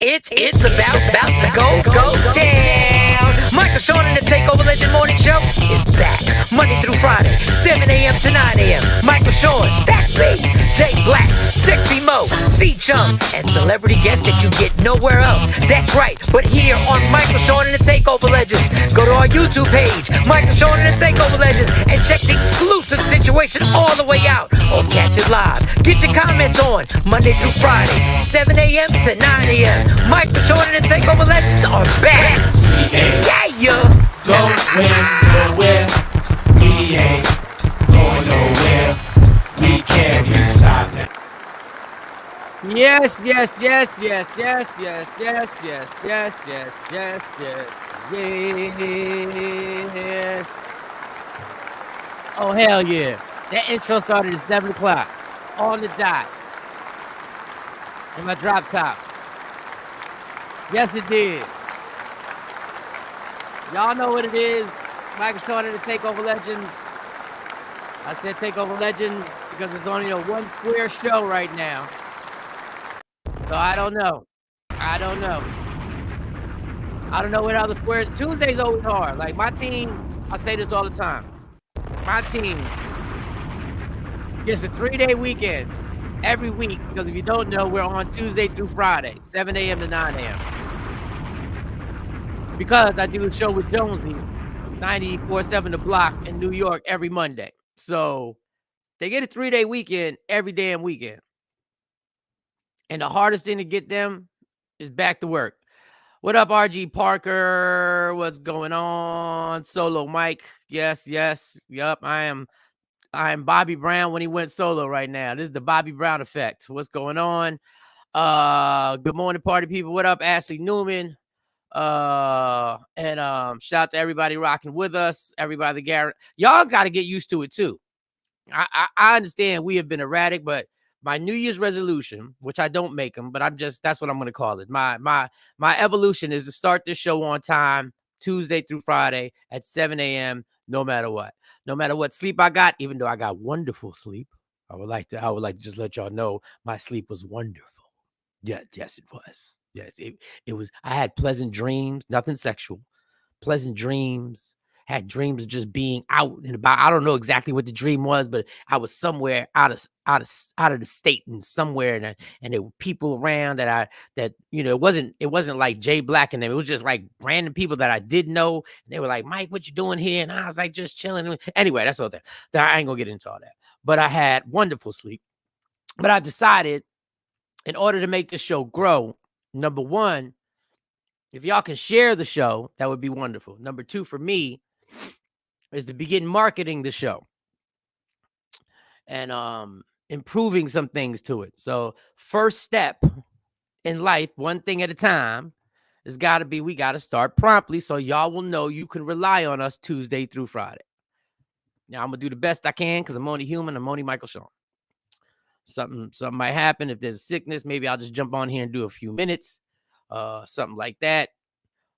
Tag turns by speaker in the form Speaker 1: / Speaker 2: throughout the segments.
Speaker 1: It's about to go down. Michael Shawn and the Takeover Legend Morning Show is back Monday through Friday, 7 a.m. to 9 a.m. Michael Shawn, that's me. Jay Black, Sexy Mo, C Chung, and celebrity guests that you get nowhere else. That's right, but here on Michael Shawn and the Takeover Legends. Go to our YouTube page, Michael Shawn and the Takeover Legends, and check the exclusive situation all the way out. Or catch it live. Get your comments on Monday through Friday, 7 a.m. to 9 a.m. Michael Shawn and the Takeover Legends are back. Yeah.
Speaker 2: Going nowhere. We ain't going nowhere. We can't be stopped.
Speaker 3: Yes. Oh, hell yeah. That intro started at 7 o'clock. On the dot. In my drop top. Yes, it did. Y'all know what it is. Michael Shawn and the Takeover Legends. I said Takeover Legends because it's only a one square show right now. So I don't know. I don't know what other squares. Tuesday's always hard. Like my team, I say this all the time. My team gets a 3-day weekend every week because if you don't know, we're on Tuesday through Friday, 7 a.m. to 9 a.m. Because I do a show with Jonesy, 94.7 The Block in New York every Monday. So they get a 3-day weekend every damn weekend. And the hardest thing to get them is back to work. What up, RG Parker? What's going on? Solo Mike. Yes. Yup. I am Bobby Brown when he went solo right now. This is the Bobby Brown effect. What's going on? Good morning, party people. What up, Ashley Newman? Shout out to everybody rocking with us. Everybody, Garrett. Y'all got to get used to it too. I understand we have been erratic, but my New Year's resolution, which I don't make them, but that's what I'm going to call it. My evolution is to start this show on time, Tuesday through Friday at 7 a.m. No matter what sleep I got, even though I got wonderful sleep. I would like to just let y'all know my sleep was wonderful. Yeah, yes, it was. Yes, it was. I had pleasant dreams, nothing sexual, pleasant dreams. Had dreams of just being out and about. I don't know exactly what the dream was, but I was somewhere out of the state and somewhere, and there were people around that it wasn't like Jay Black and them. It was just like random people that I did know. And they were like, Mike, what you doing here? And I was like, just chilling. Anyway, that's all that. I ain't gonna get into all that. But I had wonderful sleep. But I decided, in order to make this show grow, number one, if y'all can share the show, that would be wonderful. Number two, for me, is to begin marketing the show and improving some things to it. So first step in life, one thing at a time, has got to be, we got to start promptly so y'all will know you can rely on us Tuesday through Friday. Now I'm going to do the best I can because I'm only human. I'm only Michael Shawn. Something might happen. If there's a sickness, maybe I'll just jump on here and do a few minutes. Something like that.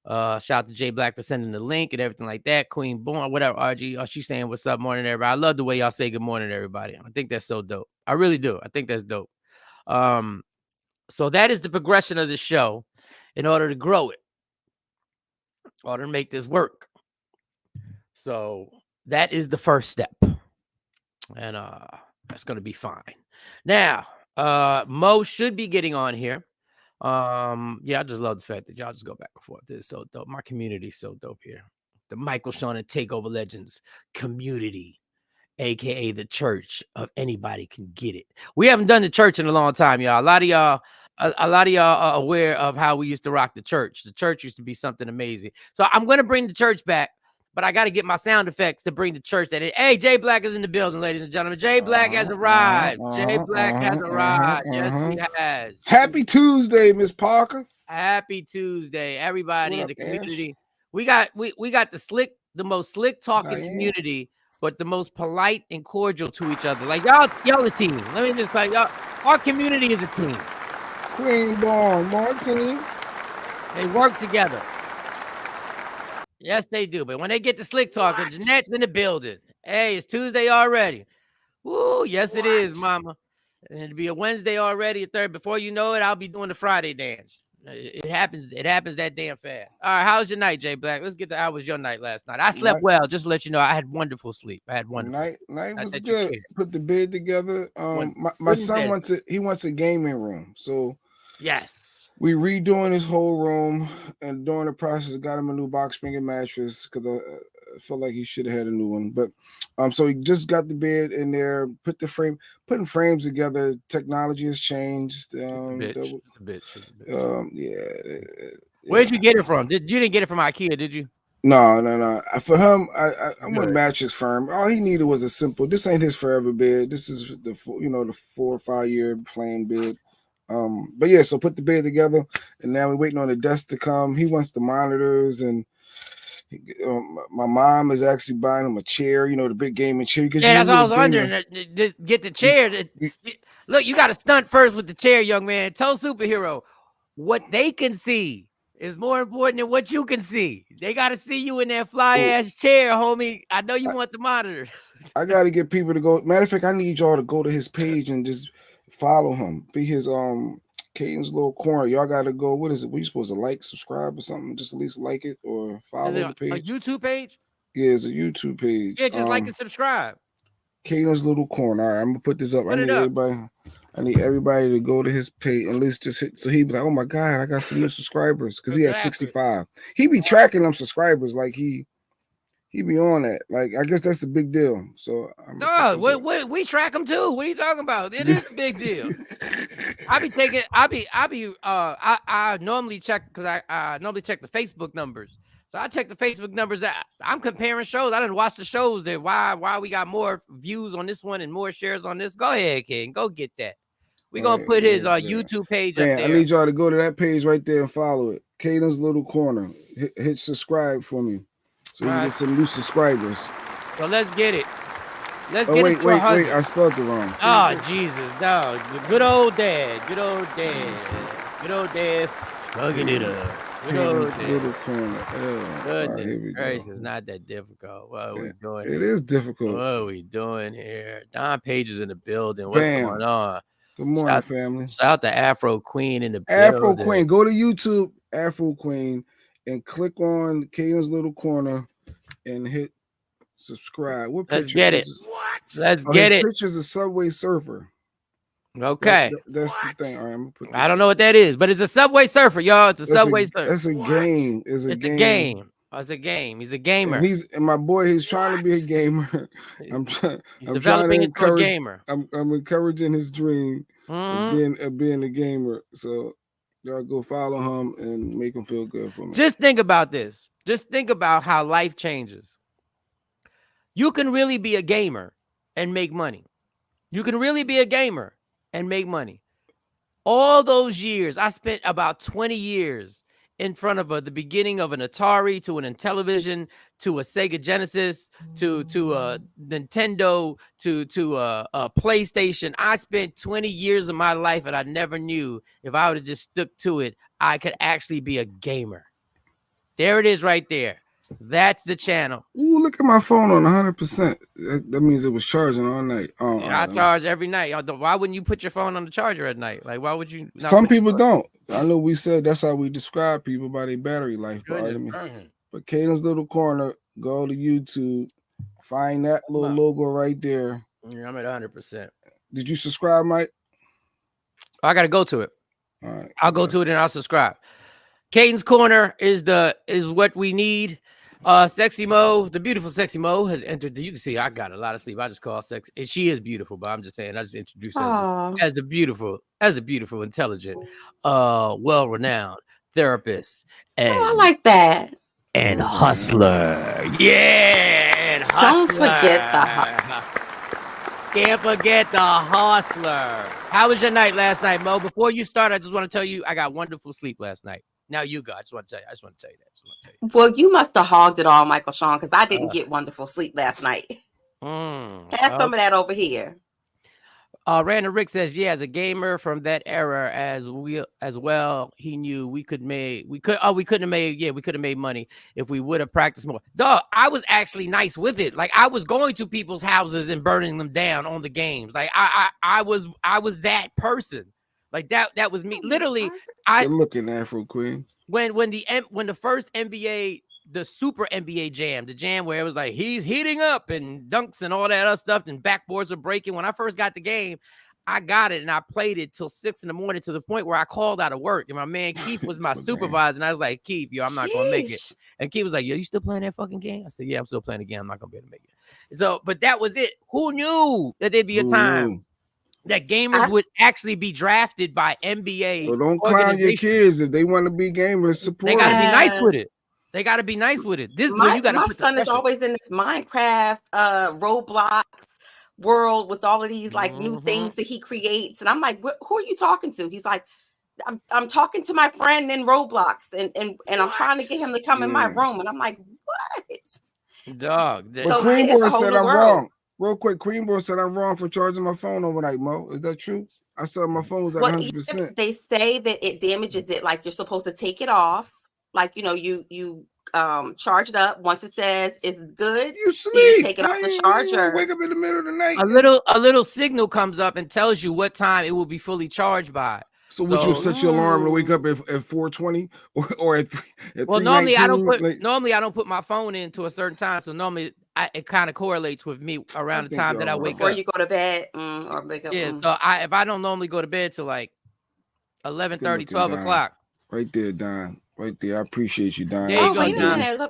Speaker 3: Shout out to Jay Black for sending the link and everything like that. Queen Born, whatever, RG. She's saying what's up, morning, everybody. I love the way y'all say good morning, everybody. I think that's so dope. I really do. I think that's dope. So that is the progression of the show in order to grow it, in order to make this work. So that is the first step. And that's going to be fine. Now, Mo should be getting on here. I just love the fact that y'all just go back and forth. This is so dope. My community is so dope here. The Michael Shawn and Takeover Legends community, aka the church of anybody can get it. We haven't done the church in a long time, y'all. A lot of y'all are aware of how we used to rock the church. The church used to be something amazing. So I'm going to bring the church back, but I got to get my sound effects to bring the church that in. Hey, Jay Black is in the building, ladies and gentlemen. Jay Black has arrived. Jay Black has arrived. Yes, he has.
Speaker 4: Happy Tuesday, Miss Parker.
Speaker 3: Happy Tuesday, everybody in the community. We got the most slick talking community, but the most polite and cordial to each other. Like y'all a team. Let me just tell y'all, our community is a team.
Speaker 4: Queen Born, Martin.
Speaker 3: They work together. Yes, they do. But when they get to slick talking, Jeanette's in the building. Hey, it's Tuesday already. Woo, yes, it is, mama. And it'll be a Wednesday already, a third. Before you know it, I'll be doing the Friday dance. It happens. It happens that damn fast. All right, how was your night, Jay Black? Let's get to how was your night last night. I slept well. Just to let you know, I had wonderful sleep. I had wonderful.
Speaker 4: Night
Speaker 3: Not
Speaker 4: was
Speaker 3: that you
Speaker 4: good.
Speaker 3: care.
Speaker 4: Put the bed together. My
Speaker 3: What is
Speaker 4: son
Speaker 3: that?
Speaker 4: wants a gaming room. So
Speaker 3: Yes.
Speaker 4: we redoing his whole room, and during the process, got him a new box spring and mattress because I felt like he should have had a new one. But so he just got the bed in there, putting frames together. Technology has changed.
Speaker 3: It's a bitch.
Speaker 4: Yeah.
Speaker 3: Where'd you get it from? You didn't get it from IKEA, did you?
Speaker 4: No. For him, I went
Speaker 3: Good.
Speaker 4: mattress firm. All he needed was a simple. This ain't his forever bed. This is the 4 or 5 year plain bed. But yeah, so put the bed together, and now we're waiting on the desk to come. He wants the monitors, and my mom is actually buying him a chair. The big gaming chair. Because
Speaker 3: Yeah, that's what I was wondering. Get the chair. Look, you got to stunt first with the chair, young man. Tell Superhero what they can see is more important than what you can see. They got to see you in that fly ass chair, homie. I know you want the monitor.
Speaker 4: I got to get people to go. Matter of fact, I need y'all to go to his page and just follow him. Be his Caden's little corner. Y'all got to go. What is it? We supposed to like, subscribe, or something? Just at least like it or follow the page.
Speaker 3: A YouTube page?
Speaker 4: Yeah, it's a YouTube page.
Speaker 3: Yeah, just like and subscribe.
Speaker 4: Caden's little corner. All right, I'm gonna put this up. I need everybody to go to his page and at least just hit. So he'd be like, "Oh my god, I got some new subscribers," because he has 65. He be tracking them subscribers like he be on that. Like I guess that's a big deal. So
Speaker 3: we track them too. What are you talking about? It is a big deal. I normally check because I normally check the Facebook numbers. So I check the Facebook numbers. I'm comparing shows. I didn't watch the shows there. Why we got more views on this one and more shares on this? Go ahead, kid. Go get that. We're gonna put his YouTube page up there.
Speaker 4: I need y'all to go to that page right there and follow it. Caden's little corner. Hit subscribe for me. So we can get some new subscribers.
Speaker 3: So let's get it.
Speaker 4: Wait, I spelled it wrong.
Speaker 3: Oh, Jesus. No. Good old dad. Plugging it up.
Speaker 4: Little corner.
Speaker 3: Goodness gracious, it's not that difficult. What are we doing?
Speaker 4: It is difficult.
Speaker 3: What are we doing here? Don Page is in the building. What's going on?
Speaker 4: Good morning, family.
Speaker 3: Shout out to Afro Queen in the
Speaker 4: Afro
Speaker 3: building.
Speaker 4: Queen. Go to YouTube, Afro Queen, and click on Caden's little corner and hit subscribe.
Speaker 3: Let's get it. Let's get it.
Speaker 4: Picture's a Subway Surfer.
Speaker 3: Okay.
Speaker 4: That's the thing. All right, I'm gonna put this
Speaker 3: I don't know what that is, but it's a Subway Surfer, y'all. It's a Subway Surfer.
Speaker 4: It's a game. It's a game.
Speaker 3: It's a game. He's a gamer.
Speaker 4: And my boy, he's trying to be a gamer. I'm
Speaker 3: developing into a gamer.
Speaker 4: I'm encouraging his dream of being a gamer. So y'all go follow him and make him feel good for me.
Speaker 3: Just think about this. Just think about how life changes. You can really be a gamer and make money. You can really be a gamer and make money. All those years, I spent about 20 years in front of the beginning of an Atari to an Intellivision to a Sega Genesis to a Nintendo to a PlayStation. I spent 20 years of my life and I never knew if I would have just stuck to it, I could actually be a gamer. There it is right there. That's the channel.
Speaker 4: Ooh, look at my phone on 100%. That means it was charging all night.
Speaker 3: I charge every night. Why wouldn't you put your phone on the charger at night? Like, why would you?
Speaker 4: Some people don't. I know we said that's how we describe people by their battery life. But Caden's little corner, go to YouTube, find that little logo right there.
Speaker 3: Yeah, I'm at 100%.
Speaker 4: Did you subscribe, Mike?
Speaker 3: I got to go to it.
Speaker 4: All right.
Speaker 3: I'll go to it and I'll subscribe. Caden's Corner is what we need. Sexy Mo, the beautiful Sexy Mo has entered. You can see I got a lot of sleep. I just call Sexy, and she is beautiful. But I'm just saying, I just introduced her as a beautiful, intelligent, well-renowned therapist. And
Speaker 5: I like that.
Speaker 3: And hustler, yeah. And hustler.
Speaker 5: Don't forget the
Speaker 3: Can't forget the hustler. How was your night last night, Mo? Before you start, I just want to tell you I got wonderful sleep last night. Now you go. I just want to tell you that.
Speaker 5: Well, you must have hogged it all, Michael Shawn, because I didn't get wonderful sleep last night. Pass some of that over here.
Speaker 3: Randall Rick says, yeah, as a gamer from that era as well, he knew we could have made money if we would have practiced more. Dog, I was actually nice with it. Like I was going to people's houses and burning them down on the games. Like I was that person. Like that was me.
Speaker 5: Oh,
Speaker 3: Literally,
Speaker 4: Good looking Afro Queen.
Speaker 3: when the first NBA, the Super NBA Jam, the jam where it was like he's heating up and dunks and all that other stuff and backboards are breaking. When I first got the game, I got it and I played it till 6 a.m. to the point where I called out of work. And my man Keith was my supervisor, and I was like, Keith, yo, I'm not gonna make it. And Keith was like, yo, you still playing that fucking game? I said, yeah, I'm still playing the game. I'm not gonna be able to make it. So, but that was it. Who knew that there'd be a time that gamers would actually be drafted by NBA?
Speaker 4: So don't clown your kids if they want to be gamers. Support.
Speaker 3: They gotta be nice with it. They gotta be nice with it. This
Speaker 5: my,
Speaker 3: you gotta.
Speaker 5: My son is always in this Minecraft, Roblox world with all of these like new things that he creates, and I'm like, who are you talking to? He's like, I'm talking to my friend in Roblox, and I'm trying to get him to come in my room, and I'm like, what?
Speaker 3: Dog.
Speaker 4: But Queenboy said I'm wrong. Real quick, Queenboy said I'm wrong for charging my phone overnight, Mo. Is that true? I saw my phone was at 100%.
Speaker 5: They say that it damages it. Like you're supposed to take it off. Like, you know, you charge it up. Once it says it's good,
Speaker 4: you sleep.
Speaker 5: You take it off the charger.
Speaker 4: Wake up in the middle of the night.
Speaker 3: A little signal comes up and tells you what time it will be fully charged by.
Speaker 4: So would you set your alarm to wake up at 4:20 or at 3?
Speaker 3: Well, normally I don't put my phone in to a certain time. So normally it kind of correlates with me around the time that I wake up.
Speaker 5: Before you go to bed or wake up.
Speaker 3: Yeah. So if I don't normally go to bed till like 11:30, 12 o'clock.
Speaker 4: Right there, Don. Right there. I appreciate you, Don.
Speaker 3: There you go, Don.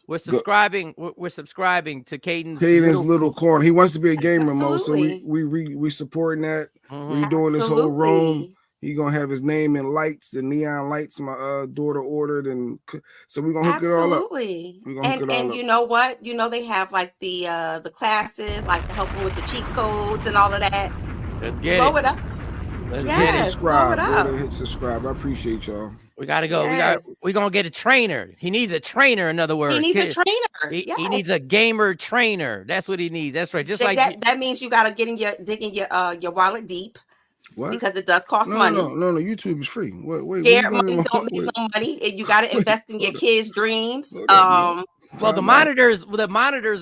Speaker 3: We're subscribing. We're subscribing to Caden's
Speaker 4: little corner. He wants to be a gamer, Mo. So we supporting that. We doing this whole room. He gonna have his name in lights, the neon lights my daughter ordered, and so we're gonna hook it all up.
Speaker 5: And you know what? You know they have like the classes, like to help them with the cheat codes and all of that.
Speaker 3: Let's get
Speaker 5: blow it up.
Speaker 3: Let's
Speaker 4: hit subscribe. Hit subscribe. I appreciate y'all.
Speaker 3: We gotta go. We're gonna get a trainer. He needs a trainer. In other words,
Speaker 5: he needs a trainer.
Speaker 3: He needs a gamer trainer. That's what he needs. That's right. Just like
Speaker 5: that means you gotta dig in your wallet deep.
Speaker 4: What?
Speaker 5: Because it does cost money.
Speaker 4: No. YouTube is free.
Speaker 5: Scared money don't need no money. And you got to invest in your kids' dreams.
Speaker 3: Well, the monitors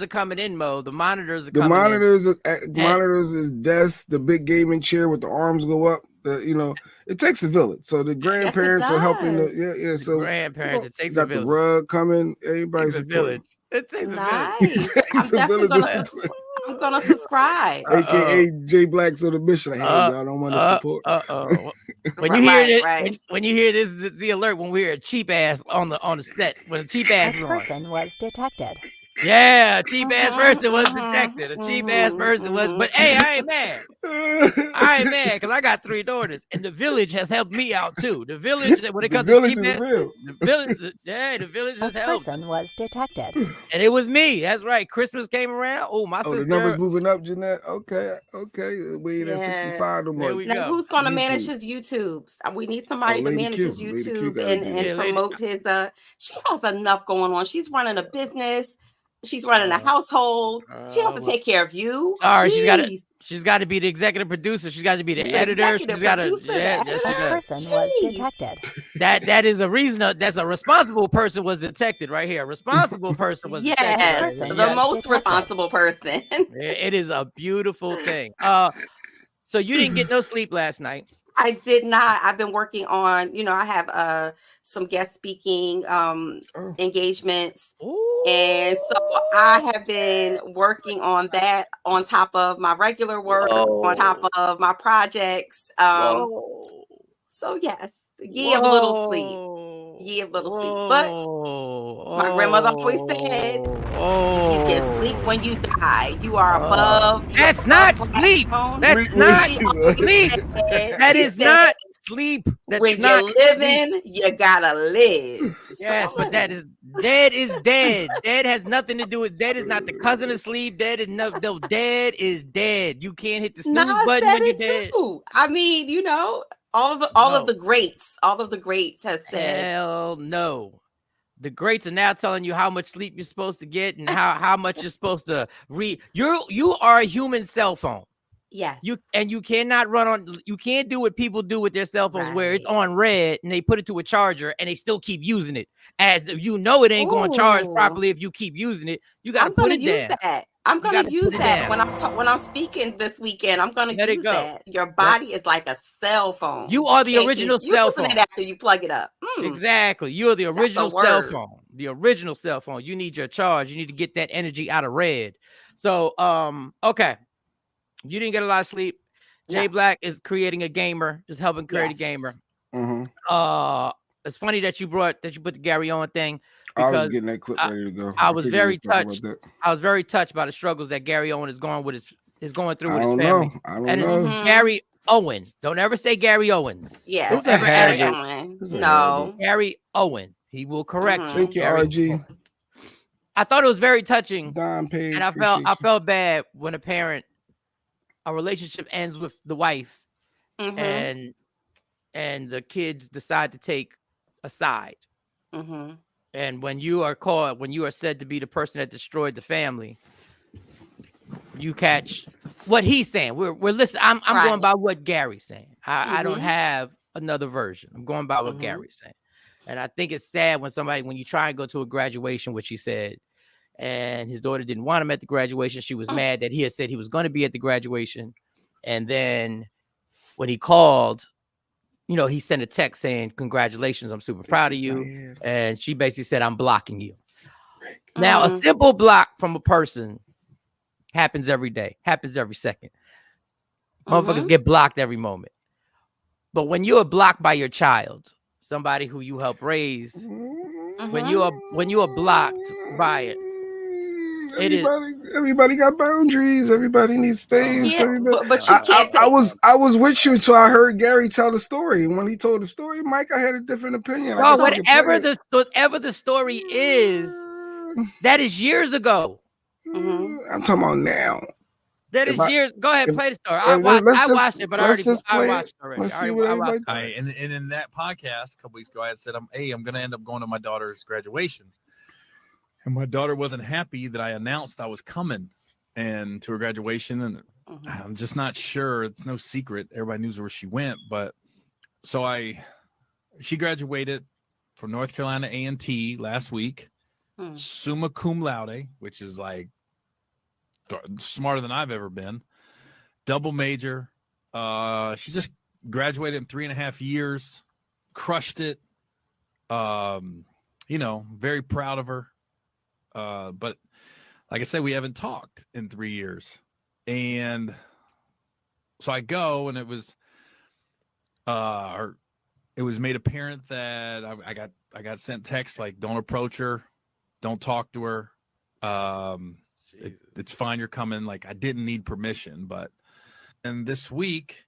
Speaker 3: are coming in, Mo. The monitors are coming in.
Speaker 4: Monitors is desks, the big gaming chair with the arms go up. It takes a village. So the grandparents are helping. So
Speaker 3: grandparents, it takes a village.
Speaker 4: Got the rug coming. Everybody's
Speaker 3: a village. It takes
Speaker 5: a village. I'm gonna subscribe.
Speaker 4: AKA J Black's on the mission. Hey, y'all don't want to support.
Speaker 3: When you hear this, when you hear this, it's the alert when we hear a cheap ass on the set. When a cheap ass
Speaker 6: person was detected.
Speaker 3: Yeah, a cheap ass person was detected. A cheap ass person was, but hey, I ain't mad. I ain't mad because I got 3 daughters, and the village has helped me out too. The village, when it comes to cheap ass, the village has helped.
Speaker 6: A person was detected,
Speaker 3: and it was me. That's right. Christmas came around. My sister.
Speaker 4: The numbers moving up, Jeanette. Okay. We ain't at 65 no more.
Speaker 5: Now, who's gonna manage his YouTube? We need somebody to manage his YouTube and promote his. She has enough going on. She's running a business. She's running a household. She has to take care of you.
Speaker 3: Sorry, she's got to be the executive producer. She's got to be the editor. She's got to.
Speaker 6: A person was detected.
Speaker 3: That is a reason. That's a responsible person was detected right here. A responsible person was detected.
Speaker 5: Yes, the most responsible person.
Speaker 3: It is a beautiful thing. So you didn't get no sleep last night.
Speaker 5: I did not. I've been working on. I have some guest speaking engagements. Ooh. And so I have been working on that on top of my regular work, on top of my projects. So yes, a little sleep. But my grandmother always said, you can sleep when you die. You are above.
Speaker 3: That's not sleep. That's not sleep. That is not sleep.
Speaker 5: When you're living, you gotta live.
Speaker 3: Yes, but dead is dead. Dead has nothing to do with dead. Is not the cousin of sleep. Dead is no. Dead is dead. You can't hit the snooze button when you're dead.
Speaker 5: I mean, all of the greats have said.
Speaker 3: Hell no. The greats are now telling you how much sleep you're supposed to get and how much you're supposed to read. You are a human cell phone.
Speaker 5: Yeah.
Speaker 3: You cannot you can't do what people do with their cell phones where it's on red and they put it to a charger and they still keep using it. As it ain't going to charge properly if you keep using it. You got to put it down.
Speaker 5: I'm
Speaker 3: You
Speaker 5: gonna
Speaker 3: gotta
Speaker 5: use
Speaker 3: put it
Speaker 5: that
Speaker 3: down.
Speaker 5: when I'm speaking this weekend. I'm gonna
Speaker 3: Let it
Speaker 5: use
Speaker 3: go.
Speaker 5: that. Your body is like a cell phone.
Speaker 3: You are the
Speaker 5: Can't
Speaker 3: original
Speaker 5: keep
Speaker 3: cell
Speaker 5: using
Speaker 3: phone.
Speaker 5: it after you plug it up.
Speaker 3: Exactly. You're the
Speaker 5: That's a
Speaker 3: original cell
Speaker 5: word.
Speaker 3: phone. The original cell phone. You need your charge. You need to get that energy out of red. So, okay. You didn't get a lot of sleep. Jay
Speaker 5: No.
Speaker 3: Black is creating a gamer, is helping create a
Speaker 5: Yes.
Speaker 3: gamer.
Speaker 4: Mm-hmm.
Speaker 3: It's funny that you put the Gary Owen thing
Speaker 4: I was
Speaker 3: because
Speaker 4: getting that clip ready to go.
Speaker 3: I was
Speaker 4: figured
Speaker 3: very
Speaker 4: we'd talk about
Speaker 3: touched.
Speaker 4: that.
Speaker 3: I was very touched by the struggles that Gary Owen is going through
Speaker 4: I
Speaker 3: with his
Speaker 4: don't
Speaker 3: family.
Speaker 4: know. I don't
Speaker 3: And it's
Speaker 4: know.
Speaker 3: Gary Owen. Don't ever say Gary Owens.
Speaker 5: Yes.
Speaker 4: It's a
Speaker 5: Gary
Speaker 4: habit.
Speaker 5: Owen.
Speaker 4: It's a
Speaker 5: No.
Speaker 3: Gary Owen. He will correct you.
Speaker 4: Thank you,
Speaker 3: Gary
Speaker 4: RG.
Speaker 3: Owen. I thought it was very touching.
Speaker 4: Don Page.
Speaker 3: And I felt bad when a relationship ends with the wife and the kids decide to take a side. And when you are said to be the person that destroyed the family, you catch what he's saying. We're listening. I'm going by what Gary's saying. I don't have another version. I'm going by what Gary's saying. And I think it's sad when you try and go to a graduation, which he said, and his daughter didn't want him at the graduation. She was mad that he had said he was going to be at the graduation. And then when he called, he sent a text saying, "Congratulations, I'm super proud of you." And she basically said, "I'm blocking you." Now, a simple block from a person happens every day, happens every second. Motherfuckers get blocked every moment. But when you are blocked by your child, somebody who you help raise, when you are blocked by it,
Speaker 4: everybody got boundaries. Everybody needs space.
Speaker 5: Yeah, but you can't.
Speaker 4: I was with you until I heard Gary tell the story. And when he told the story, Mike, I had a different opinion.
Speaker 3: Bro, whatever the story is, that is years ago.
Speaker 4: I'm talking about now.
Speaker 3: That is years. Go ahead, play the story. I watched it, but I watched it already.
Speaker 4: Let's see what everybody.
Speaker 7: And in that podcast a couple weeks ago, I had said, I'm going to end up going to my daughter's graduation. And my daughter wasn't happy that I announced I was coming and to her graduation. And I'm just not sure. It's no secret. Everybody knew where she went. But so she graduated from North Carolina A&T last week, summa cum laude, which is like smarter than I've ever been. Double major. She just graduated in 3.5 years, crushed it. Very proud of her. But like I said, we haven't talked in 3 years. And so I go, and it was made apparent that I got sent texts like, don't approach her, don't talk to her. It's fine, you're coming. Like, I didn't need permission, and this week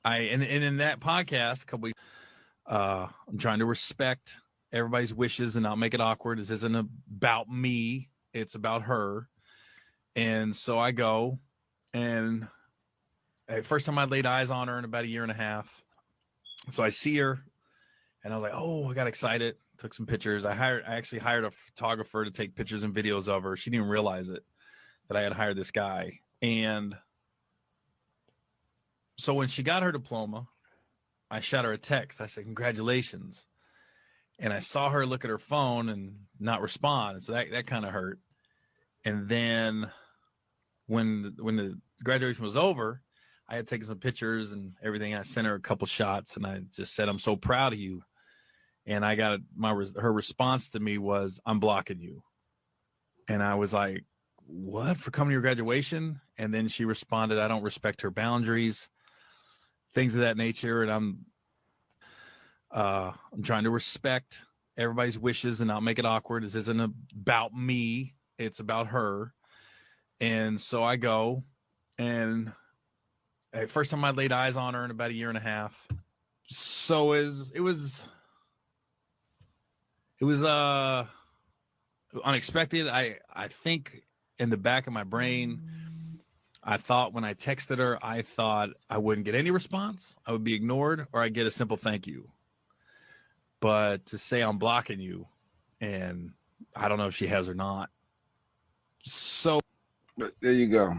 Speaker 7: in that podcast a couple weeks, I'm trying to respect everybody's wishes and not make it awkward. This isn't about me, it's about her. And so I go, and first time I laid eyes on her in about 1.5 years. So I see her, and I was like, oh, I got excited, took some pictures. I actually hired a photographer to take pictures and videos of her. She didn't even realize it, that I had hired this guy. And so when she got her diploma, I shot her a text. I said, congratulations. And I saw her look at her phone and not respond. So that kind of hurt. And then when the graduation was over, I had taken some pictures and everything. I sent her a couple shots, and I just said, I'm so proud of you. And I got her response to me was, I'm blocking you. And I was like, what, for coming to your graduation? And then she responded, I don't respect her boundaries, things of that nature. And I'm trying to respect everybody's wishes and not make it awkward. This isn't about me, it's about her. And so I go, and first time I laid eyes on her in about 1.5 years. So it was unexpected. I think in the back of my brain, I thought when I texted her, I thought I wouldn't get any response. I would be ignored, or I'd get a simple thank you. But to say I'm blocking you, and I don't know if she has or not. So
Speaker 4: there you go.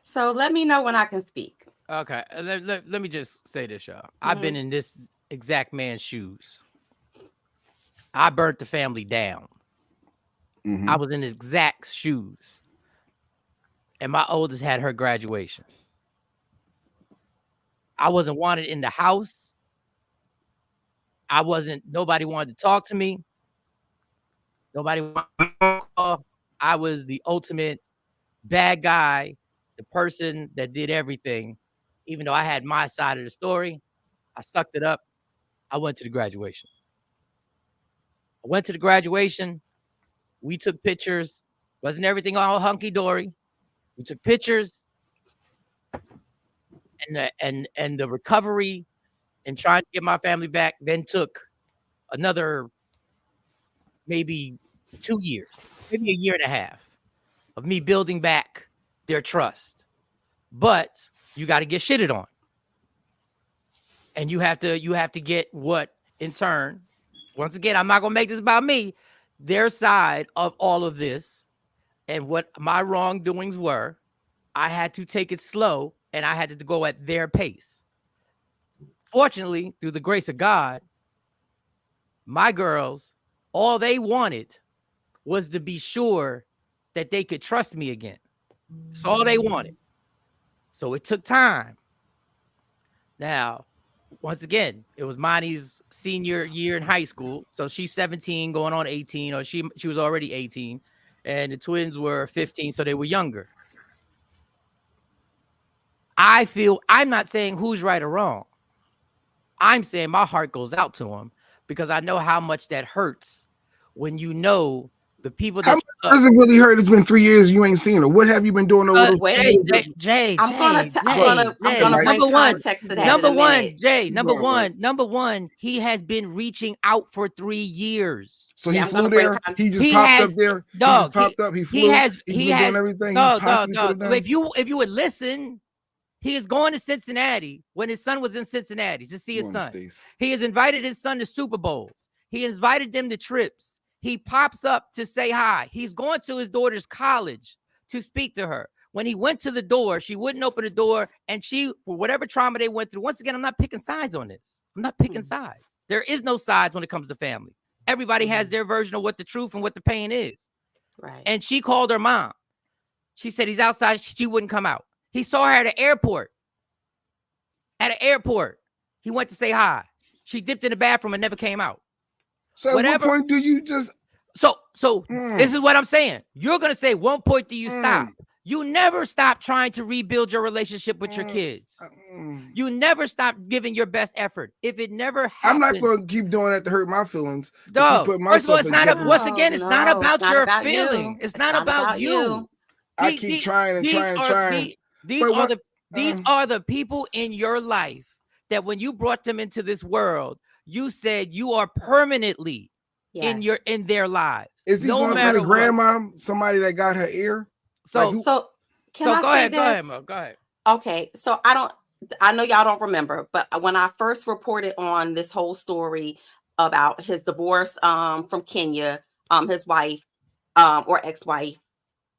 Speaker 5: So let me know when I can speak.
Speaker 3: Okay. Let me just say this, y'all. I've been in this exact man's shoes. I burnt the family down. I was in his exact shoes. And my oldest had her graduation. I wasn't wanted in the house. Nobody wanted to talk to me. Nobody wanted to call. I was the ultimate bad guy, the person that did everything. Even though I had my side of the story, I sucked it up. I went to the graduation. We took pictures. Wasn't everything all hunky-dory? We took pictures. And the recovery and trying to get my family back then took another maybe 2 years, maybe a year and a half of me building back their trust. But you got to get shitted on. And you have to get what in turn, once again, I'm not going to make this about me, their side of all of this and what my wrongdoings were. I had to take it slow and I had to go at their pace. Fortunately, through the grace of God, my girls, all they wanted was to be sure that they could trust me again. That's all they wanted. So it took time. Now, once again, it was Monty's senior year in high school. So she's 17 going on 18, or she was already 18. And the twins were 15, so they were younger. I'm not saying who's right or wrong. I'm saying my heart goes out to them because I know how much that hurts when you know the people that
Speaker 4: does it really hurt? It's been 3 years. You ain't seen her. What have you been doing over those years?
Speaker 3: Jay,
Speaker 5: I'm gonna bring context to that.
Speaker 3: Number one, he has been reaching out for 3 years.
Speaker 4: So he flew there. He just popped up there. He just popped up. He flew. He's been doing everything.
Speaker 3: If you would listen, he is going to Cincinnati when his son was in Cincinnati to see his son. He has invited his son to Super Bowls. He invited them to trips. He pops up to say hi. He's going to his daughter's college to speak to her. When he went to the door, she wouldn't open the door. And she, for whatever trauma they went through, once again, I'm not picking sides on this. I'm not picking sides. There is no sides when it comes to family. Everybody has their version of what the truth and what the pain is.
Speaker 5: Right.
Speaker 3: And she called her mom. She said he's outside. She wouldn't come out. He saw her at an airport. He went to say hi. She dipped in the bathroom and never came out.
Speaker 4: So at what point do you just...
Speaker 3: So this is what I'm saying. You're going to say, one point do you stop? You never stop trying to rebuild your relationship with your kids. You never stop giving your best effort. If it never happens... I'm
Speaker 4: not going to keep doing that to hurt my feelings.
Speaker 3: No. First of all, it's not about your feeling. It's not about you.
Speaker 4: I keep trying. These
Speaker 3: are the people in your life that when you brought them into this world, you said you are permanently in their lives.
Speaker 4: Is he going to be the grandma, somebody that got her ear?
Speaker 5: Go ahead. Okay, so I know y'all don't remember, but when I first reported on this whole story about his divorce from Kenya, his wife or ex-wife,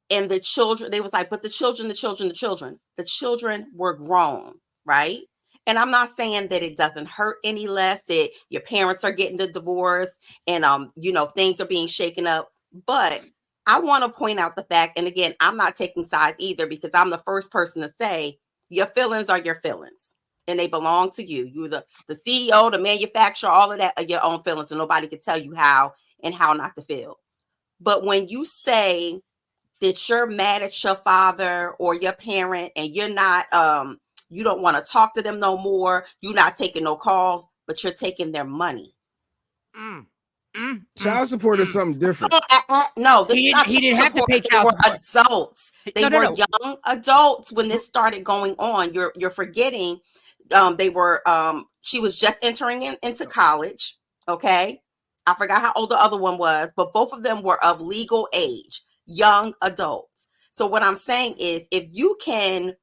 Speaker 5: and the children, they was like, but the children were grown, right? And I'm not saying that it doesn't hurt any less that your parents are getting the divorce and things are being shaken up. But I want to point out the fact, and again, I'm not taking sides either because I'm the first person to say your feelings are your feelings and they belong to you. You're the CEO, the manufacturer, all of that are your own feelings, and nobody can tell you how and how not to feel. But when you say that you're mad at your father or your parent and you're not, you don't want to talk to them no more, you're not taking no calls, but you're taking their money.
Speaker 4: Child support is something different.
Speaker 5: No,
Speaker 3: he didn't have to pay child support.
Speaker 5: Adults. They were young adults when this started going on. You're forgetting. They were. She was just entering into college. Okay, I forgot how old the other one was, but both of them were of legal age, young adults. So what I'm saying is, if you can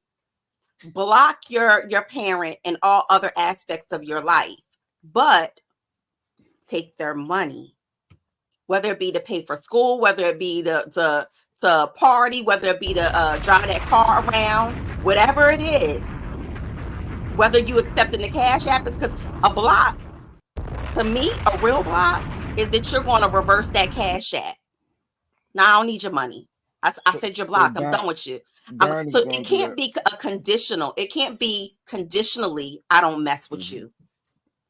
Speaker 5: block your parent in all other aspects of your life, but take their money, whether it be to pay for school, whether it be to party, whether it be to drive that car around, whatever it is, whether you accepting the cash app, because a block, to me, a real block is that you're going to reverse that cash app. No, I don't need your money. I said you're blocked. I'm done with you. So it can't be a conditional. It can't be conditionally. I don't mess with you.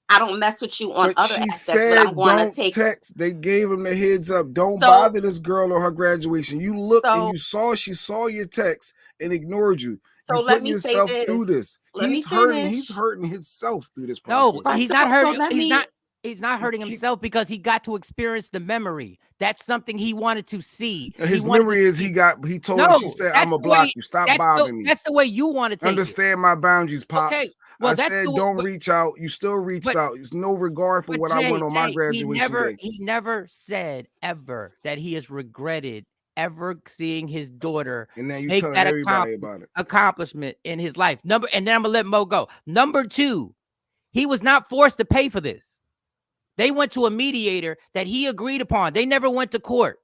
Speaker 5: I don't mess with you on other aspects, but I'm going to take
Speaker 4: text. They gave him the heads up. Don't bother this girl on her graduation. You looked and you saw she saw your text and ignored you.
Speaker 5: So
Speaker 4: you
Speaker 5: let me
Speaker 4: yourself
Speaker 5: say this.
Speaker 4: through this. He's hurting himself through this process.
Speaker 3: No, he's not hurting. He's not hurting himself because he got to experience the memory. That's something he wanted to see.
Speaker 4: His memory is he told her, she said, I'm gonna block you. Stop bothering me.
Speaker 3: That's the way you want to take
Speaker 4: Understand my boundaries, Pops.
Speaker 3: Okay. Well,
Speaker 4: I said don't reach out. You still reached out. There's no regard for what I want on my graduation day.
Speaker 3: He never said ever that he has regretted ever seeing his daughter
Speaker 4: and then you make that everybody about it.
Speaker 3: Accomplishment in his life. And then I'm gonna let Mo go. Number 2, he was not forced to pay for this. They went to a mediator that he agreed upon. They never went to court.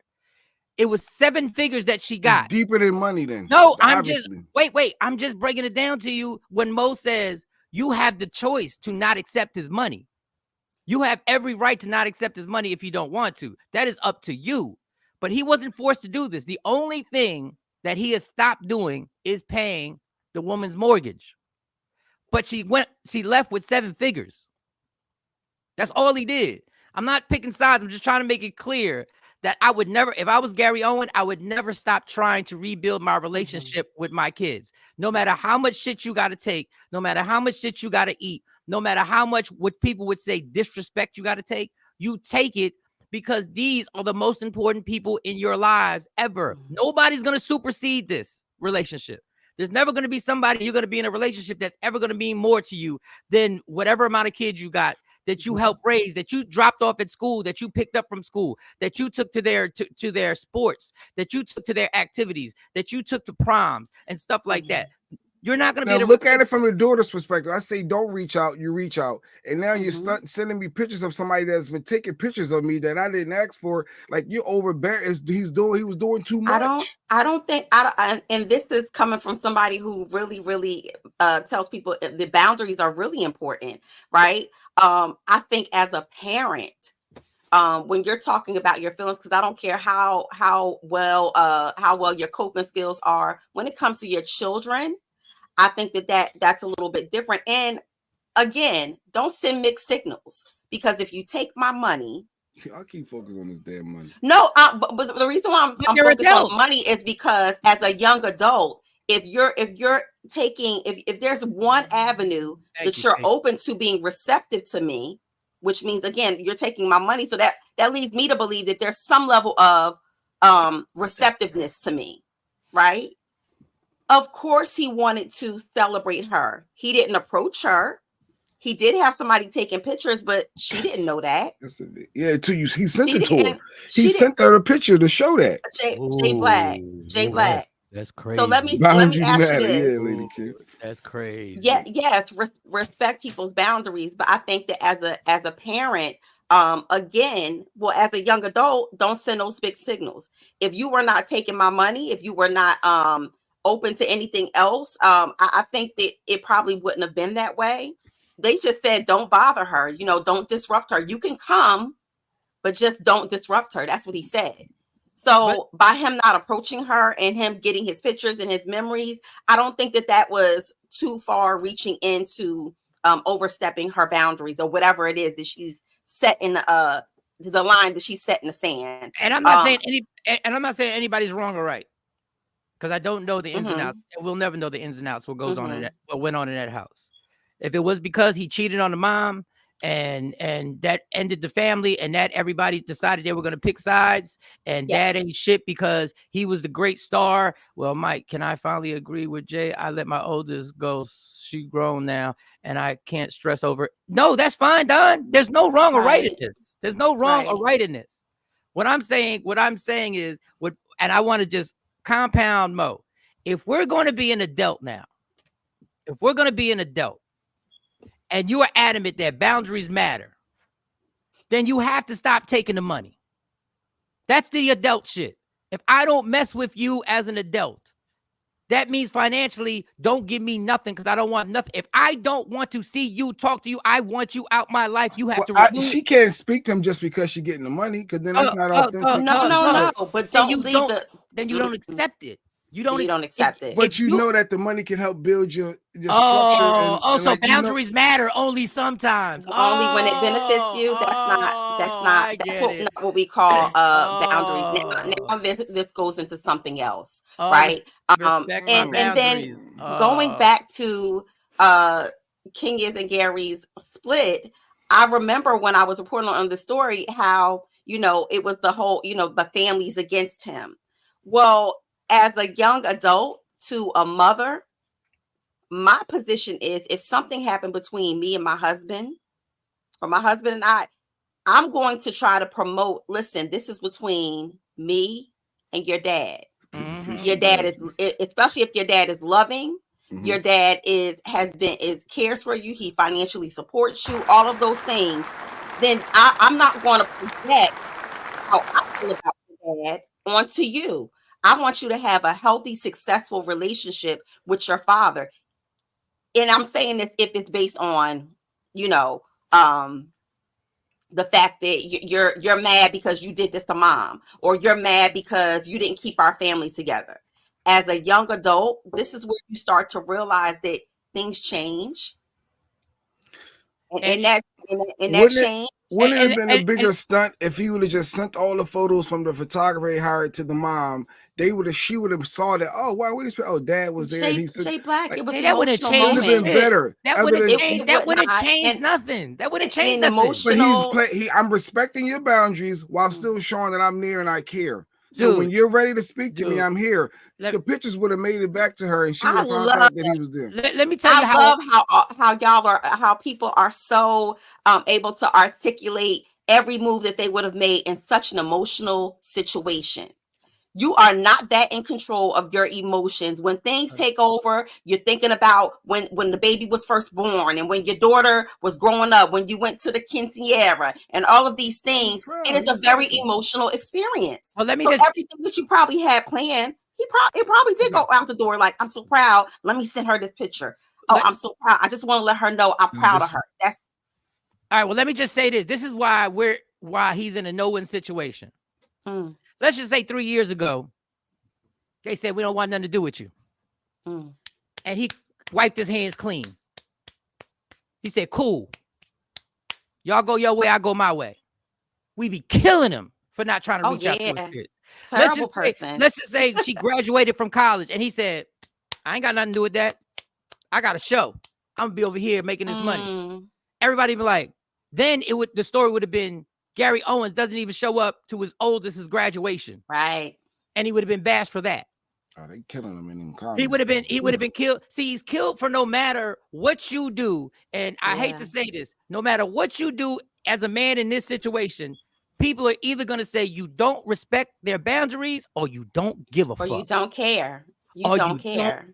Speaker 3: It was 7 figures that she got.
Speaker 4: It's deeper than money then.
Speaker 3: No, I'm just wait. I'm just breaking it down to you. When Mo says you have the choice to not accept his money, you have every right to not accept his money if you don't want to. That is up to you. But he wasn't forced to do this. The only thing that he has stopped doing is paying the woman's mortgage. But she left with 7 figures. That's all he did. I'm not picking sides. I'm just trying to make it clear that I would never, if I was Gary Owen, I would never stop trying to rebuild my relationship with my kids. No matter how much shit you got to take, no matter how much shit you got to eat, no matter how much what people would say disrespect you got to take, you take it because these are the most important people in your lives ever. Nobody's going to supersede this relationship. There's never going to be somebody you're going to be in a relationship that's ever going to mean more to you than whatever amount of kids you got, that you helped raise, that you dropped off at school, that you picked up from school, that you took to their sports, that you took to their activities, that you took to proms and stuff like that. You're not going to be able to
Speaker 4: look at it from the daughter's perspective. I say don't reach out, you reach out. And now you're sending me pictures of somebody that's been taking pictures of me that I didn't ask for. Like you're overbearing. He was doing too much.
Speaker 5: I don't think and this is coming from somebody who really tells people the boundaries are really important, right? I think as a parent, when you're talking about your feelings, because I don't care how well your coping skills are when it comes to your children, I think that's a little bit different. And again, don't send mixed signals, because if you take my money,
Speaker 4: I keep focusing on this damn money.
Speaker 5: No, but the reason why I'm focused on money is because as a young adult, if there's one avenue that you're open to being receptive to me, which means again you're taking my money, so that leads me to believe that there's some level of receptiveness to me, right? Of course, he wanted to celebrate her. He didn't approach her. He did have somebody taking pictures, but she didn't know that.
Speaker 4: Yeah, he sent it to her. He sent her a picture to show that.
Speaker 5: Jay Black.
Speaker 3: That's crazy.
Speaker 5: So let me ask you this.
Speaker 4: Yeah, Lady Q.
Speaker 3: That's crazy.
Speaker 5: Yeah, yes, respect people's boundaries, but I think that as a parent, again, well, as a young adult, don't send those big signals. If you were not taking my money, if you were not open to anything else, I think that it probably wouldn't have been that way. They just said, don't bother her, don't disrupt her. You can come, but just don't disrupt her. That's what he said. So by him not approaching her and him getting his pictures and his memories, I don't think that was too far reaching into overstepping her boundaries or whatever it is that she's set in the line that she's set in the sand.
Speaker 3: And I'm not saying anybody's wrong or right, because I don't know the ins and outs. And we'll never know the ins and outs. What goes on what went on in that house. If it was because he cheated on the mom and that ended the family, and that everybody decided they were going to pick sides, and dad ain't shit because he was the great star. Well, Mike, can I finally agree with Jay? I let my oldest go. She grown now, and I can't stress over it. No, that's fine, Don. There's no wrong or right in this. There's no wrong or right in this. What I'm saying is, and I want to just compound Mo. If we're going to be an adult now, and you are adamant that boundaries matter, then you have to stop taking the money. That's the adult shit. If I don't mess with you as an adult, that means financially, don't give me nothing because I don't want nothing. If I don't want to see you, talk to you, I want you out my life. You have to remove.
Speaker 4: She can't speak to him just because she's getting the money, because then that's not authentic.
Speaker 5: No. But
Speaker 3: then
Speaker 5: don't
Speaker 3: you
Speaker 5: leave
Speaker 3: don't.
Speaker 5: the.
Speaker 3: Then you don't accept it. You don't
Speaker 5: accept it.
Speaker 4: But you know that the money can help build your structure.
Speaker 3: So
Speaker 4: like,
Speaker 3: boundaries matter only sometimes.
Speaker 5: Only when it benefits you. That's what we call boundaries. Now this goes into something else, right? And then going back to Kenya's and Gary's split, I remember when I was reporting on the story how, it was the whole, the families against him. Well, as a young adult to a mother, my position is if something happened between me and my husband, or my husband and I'm going to try to promote, listen, this is between me and your dad. Your dad is, especially if your dad is loving, your dad cares for you, he financially supports you, all of those things, then I'm not going to project how I feel about your dad onto you. I want you to have a healthy, successful relationship with your father. And I'm saying this if it's based on, the fact that you're mad because you did this to mom, or you're mad because you didn't keep our families together. As a young adult, this is where you start to realize that things change. And that change.
Speaker 4: Wouldn't it have been a bigger stunt if he would have just sent all the photos from the photographer he hired to the mom? She would have saw that. Oh wow, dad was there.
Speaker 5: Jay Black, it was
Speaker 3: that would have changed.
Speaker 4: It would have been better.
Speaker 3: That would have changed. That would have changed nothing. That would have changed nothing.
Speaker 5: Emotional.
Speaker 4: But I'm respecting your boundaries while still showing that I'm near and I care. So when you're ready to speak to me, I'm here. The pictures would have made it back to her, and she would have found out that he was there.
Speaker 3: Let me tell you
Speaker 5: how people are so able to articulate every move that they would have made in such an emotional situation. You are not that in control of your emotions. When things take over, you're thinking about when the baby was first born, and when your daughter was growing up, when you went to the quinceañera, and all of these things. It is a very emotional experience.
Speaker 3: Well,
Speaker 5: everything that you probably had planned, it probably did go out the door. Like, I'm so proud. Let me send her this picture. I'm so proud. I just want to let her know I'm proud of her. That's
Speaker 3: all right. Well, let me just say this. This is why he's in a no-win situation. Let's just say 3 years ago, they said, we don't want nothing to do with you. And he wiped his hands clean. He said, cool. Y'all go your way, I go my way. We be killing him for not trying to reach out to his kids.
Speaker 5: Terrible person.
Speaker 3: Let's just say she graduated from college and he said, I ain't got nothing to do with that. I got a show. I'm gonna be over here making this money. Everybody be like, then the story would have been, Gary Owens doesn't even show up to his oldest's graduation.
Speaker 5: Right.
Speaker 3: And he would have been bashed for that.
Speaker 4: Oh, they killing him in college.
Speaker 3: He would have been killed. See, he's killed for no matter what you do. And I hate to say this, no matter what you do as a man in this situation, people are either going to say you don't respect their boundaries or you don't give a fuck.
Speaker 5: Or you don't care. You don't care.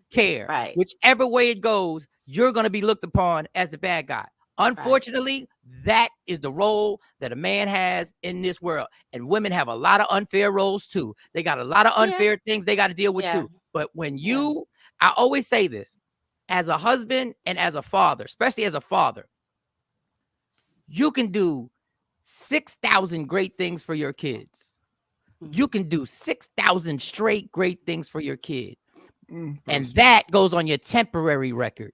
Speaker 5: Right.
Speaker 3: Whichever way it goes, you're going to be looked upon as the bad guy. Unfortunately, that is the role that a man has in this world. And women have a lot of unfair roles too. They got a lot of unfair things they got to deal with too. But when I always say this, as a husband and as a father, especially as a father, you can do 6,000 great things for your kids. You can do 6,000 straight great things for your kid. And that goes on your temporary record.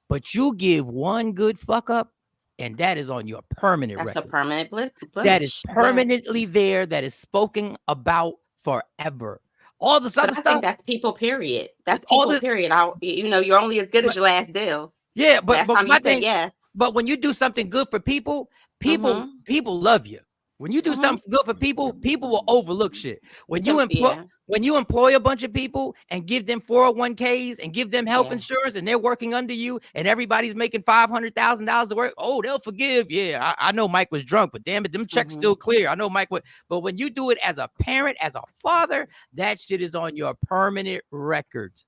Speaker 3: But you give one good fuck up, and that is on your permanent record.
Speaker 5: That's a permanent blemish.
Speaker 3: That is permanently there, that is spoken about forever. All the other stuff.
Speaker 5: I think that's people, period. That's people, period. You're only as good as your last deal.
Speaker 3: Yeah, but my thing,
Speaker 5: yes.
Speaker 3: But when you do something good for people love you. When you do something good for people, people will overlook shit. When you employ a bunch of people and give them 401ks and give them health insurance, and they're working under you, and everybody's making $500,000 to work, they'll forgive. Yeah, I know Mike was drunk, but damn it, them checks still clear. I know Mike would. But when you do it as a parent, as a father, that shit is on your permanent records.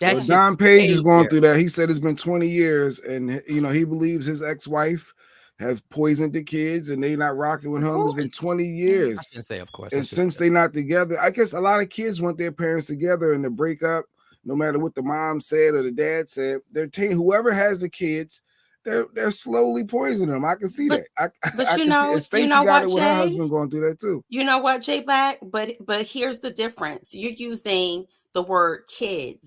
Speaker 4: Don Page is going through that. He said it's been 20 years, and he believes his ex-wife have poisoned the kids and they not rocking with him. It's been 20 years.
Speaker 3: I can say, of course.
Speaker 4: And since they not together, I guess a lot of kids want their parents together, and to break up no matter what the mom said or the dad said, they're whoever has the kids, they're slowly poisoning them. I can see that. I
Speaker 5: you
Speaker 4: can
Speaker 5: know,
Speaker 4: see it. Stacey
Speaker 5: you know
Speaker 4: got
Speaker 5: what,
Speaker 4: it with her
Speaker 5: Jay?
Speaker 4: husband going through that too.
Speaker 5: You know what, Jay Black? But here's the difference. You're using the word kids.